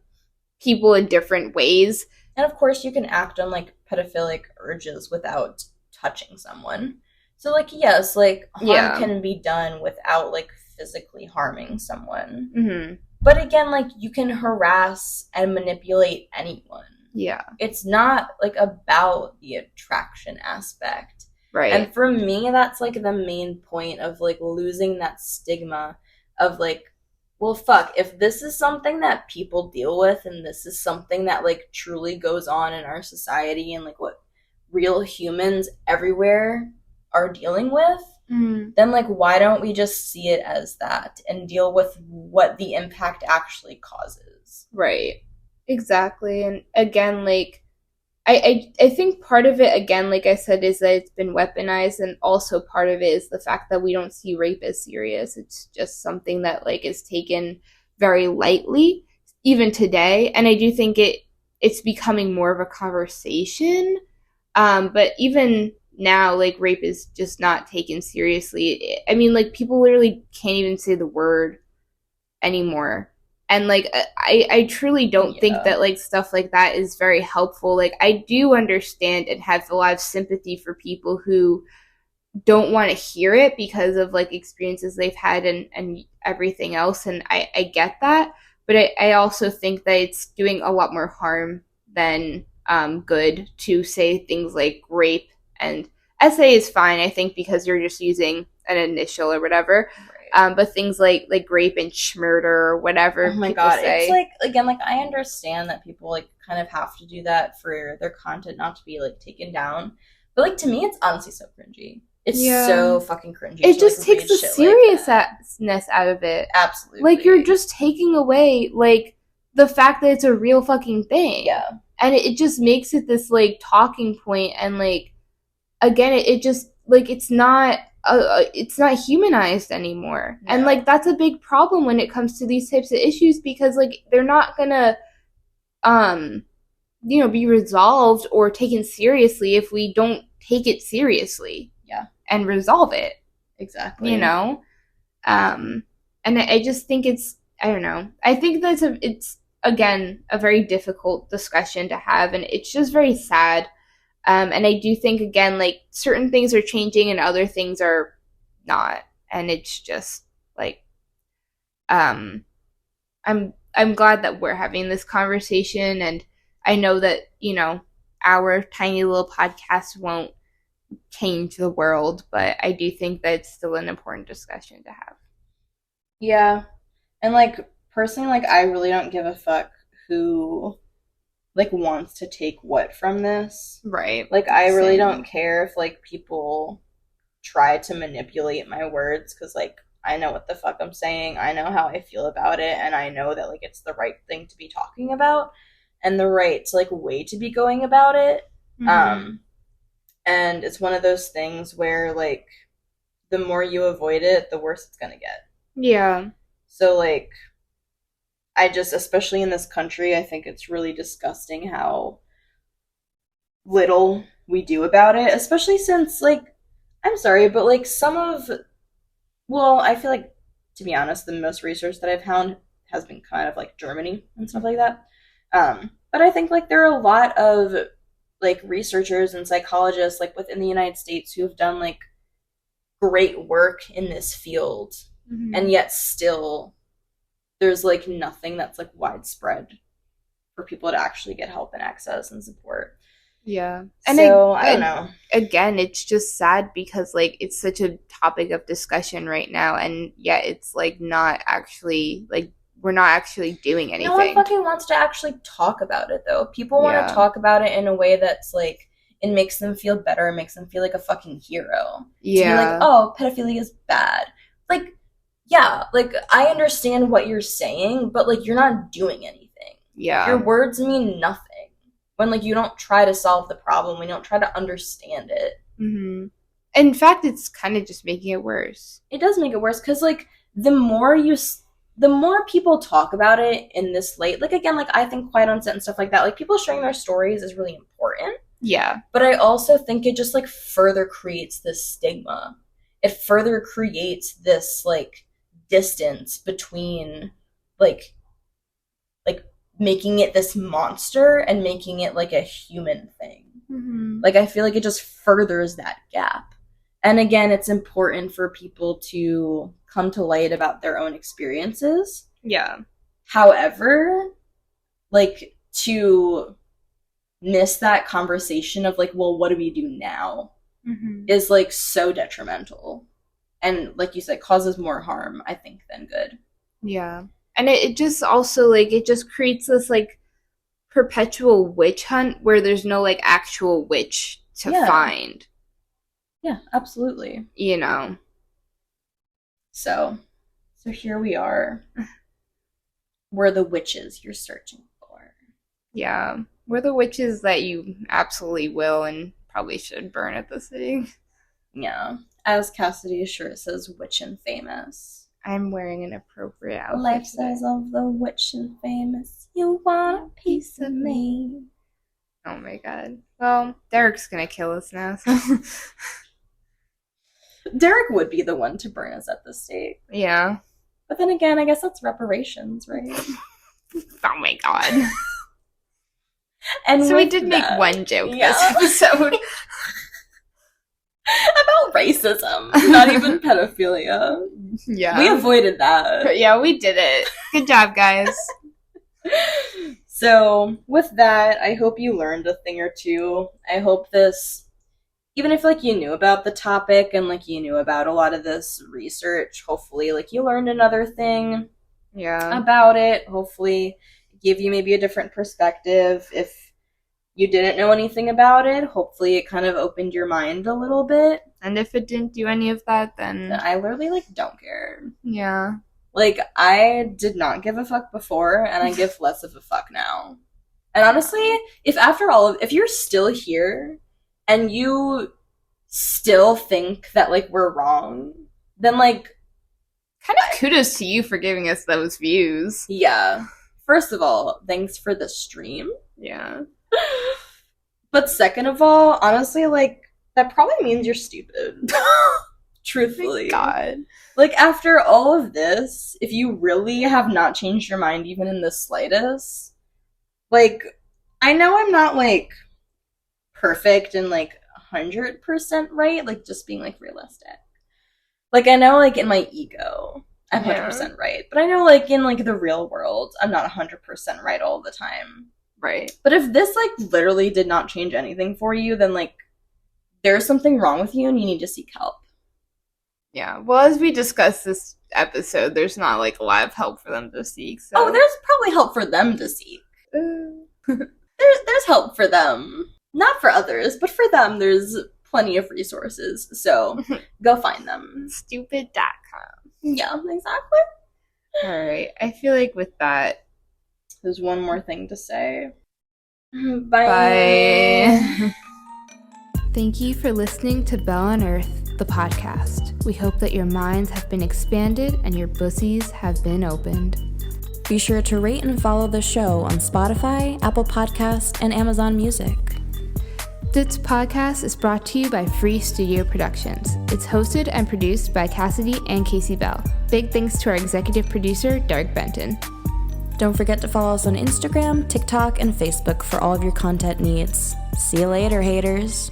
people in different ways. And of course, you can act on like pedophilic urges without touching someone. So like, yes, like harm can be done without like physically harming someone. Mm-hmm. But again, like you can harass and manipulate anyone. Yeah. It's not like about the attraction aspect. Right. And for me, that's like the main point of like losing that stigma of like, well, fuck, if this is something that people deal with and this is something that like truly goes on in our society and like what real humans everywhere are dealing with, then like why don't we just see it as that and deal with what the impact actually causes? Right. Exactly. And again, like I think part of it, again, like I said, is that it's been weaponized, and also part of it is the fact that we don't see rape as serious. It's just something that like is taken very lightly, even today. And I do think it's becoming more of a conversation. But even now, like rape is just not taken seriously. I mean, like people literally can't even say the word anymore. And, like, I truly don't think that, like, stuff like that is very helpful. Like, I do understand and have a lot of sympathy for people who don't want to hear it because of, like, experiences they've had and everything else. And I get that. But I also think that it's doing a lot more harm than good to say things like rape. And SA is fine, I think, because you're just using an initial or whatever. But things like rape and schmurder or whatever. Oh my god, say. It's like, again, like I understand that people like kind of have to do that for their content not to be like taken down. But like to me, it's honestly so cringy. It's so fucking cringy. It just takes the seriousness out of it. Absolutely. Like you're just taking away like the fact that it's a real fucking thing. Yeah. And it just makes it this like talking point, and like again, it just like it's not humanized anymore. Yeah. And like that's a big problem when it comes to these types of issues, because like they're not gonna be resolved or taken seriously if we don't take it seriously. Yeah. And resolve it. Exactly. And I just think I don't know. I think it's again a very difficult discussion to have, and it's just very sad. And I do think again, like, certain things are changing and other things are not, and it's just like, I'm glad that we're having this conversation, and I know that our tiny little podcast won't change the world, but I do think that it's still an important discussion to have. Yeah. And, like, personally, like, I really don't give a fuck who, like, wants to take what from this. Right. Like, I really don't care if, like, people try to manipulate my words, because, like, I know what the fuck I'm saying. I know how I feel about it, and I know that, like, it's the right thing to be talking about and the right, like, way to be going about it. Mm-hmm. And it's one of those things where, like, the more you avoid it, the worse it's gonna get. Yeah. So, like, I just, especially in this country, I think it's really disgusting how little we do about it, especially since, like, I'm sorry, but, like, I feel like, to be honest, the most research that I've found has been kind of, like, Germany and stuff like that. But I think, like, there are a lot of, like, researchers and psychologists, like, within the United States who have done, like, great work in this field. Mm-hmm. And yet still there's, like, nothing that's, like, widespread for people to actually get help and access and support. Yeah. And so I don't know. Again, it's just sad because, like, it's such a topic of discussion right now, and yet it's, like, not actually, like, we're not actually doing anything. No one fucking wants to actually talk about it, though. People want to talk about it in a way that's, like, it makes them feel better. It makes them feel like a fucking hero. Yeah. To be like, oh, pedophilia is bad. Like, yeah, like, I understand what you're saying, but, like, you're not doing anything. Yeah. Your words mean nothing. When, like, you don't try to solve the problem, when you don't try to understand it. Mm-hmm. In fact, it's kind of just making it worse. It does make it worse, because, like, the more people talk about it in this light, like, again, like, I think Quiet on Set and stuff like that, like, people sharing their stories is really important. Yeah. But I also think it just, like, further creates this stigma. It further creates this, like, distance between, like, making it this monster and making it, like, a human thing. Mm-hmm. Like, I feel like it just furthers that gap. And again, it's important for people to come to light about their own experiences. Yeah. However, like, to miss that conversation of, like, well, what do we do now? Mm-hmm. Is, like, so detrimental. And, like you said, causes more harm, I think, than good. Yeah. And it just also, like, it just creates this, like, perpetual witch hunt where there's no, like, actual witch to find. Yeah, absolutely. So here we are. We're the witches you're searching for. Yeah. We're the witches that you absolutely will and probably should burn at the stake. Yeah. As Cassidy's shirt says, witch and famous. I'm wearing an appropriate outfit. Life says of the witch and famous, you want a piece of me. Oh my god. Well, Derek's gonna kill us now, so... Derek would be the one to burn us at the stake. Yeah. But then again, I guess that's reparations, right? Oh my god. And so we did make one joke this episode. About racism, not even pedophilia. Yeah. We avoided that. Yeah, we did it. Good job, guys. So, with that, I hope you learned a thing or two. I hope this, even if, like, you knew about the topic and, like, you knew about a lot of this research, hopefully, like, you learned another thing about it. Hopefully, give you maybe a different perspective. If you didn't know anything about it, hopefully it kind of opened your mind a little bit. And if it didn't do any of that, then I literally, like, don't care. Yeah. Like, I did not give a fuck before, and I give less of a fuck now. And honestly, if you're still here, and you still think that, like, we're wrong, then, like... kind of kudos to you for giving us those views. Yeah. First of all, thanks for the stream. Yeah. But second of all, honestly, like, that probably means you're stupid. Truthfully. God. Like, after all of this, if you really have not changed your mind even in the slightest, like, I know I'm not, like, perfect and, like, 100% right, like, just being, like, realistic. Like, I know, like, in my ego, I'm 100% right. But I know, like, in, like, the real world, I'm not 100% right all the time. Right. But if this, like, literally did not change anything for you, then, like, there's something wrong with you and you need to seek help. Yeah. Well, as we discussed this episode, there's not, like, a lot of help for them to seek. So. Oh, there's probably help for them to seek. There's help for them. Not for others, but for them, there's plenty of resources. So go find them. Stupid.com. Yeah, exactly. All right. I feel like with that, there's one more thing to say. Bye. Bye. Thank you for listening to Bell on Earth, the podcast. We hope that your minds have been expanded and your pussies have been opened. Be sure to rate and follow the show on Spotify, Apple Podcasts, and Amazon Music. This podcast is brought to you by Free Studio Productions. It's hosted and produced by Cassidy and Casey Bell. Big thanks to our executive producer, Dark Benton. Don't forget to follow us on Instagram, TikTok, and Facebook for all of your content needs. See you later, haters.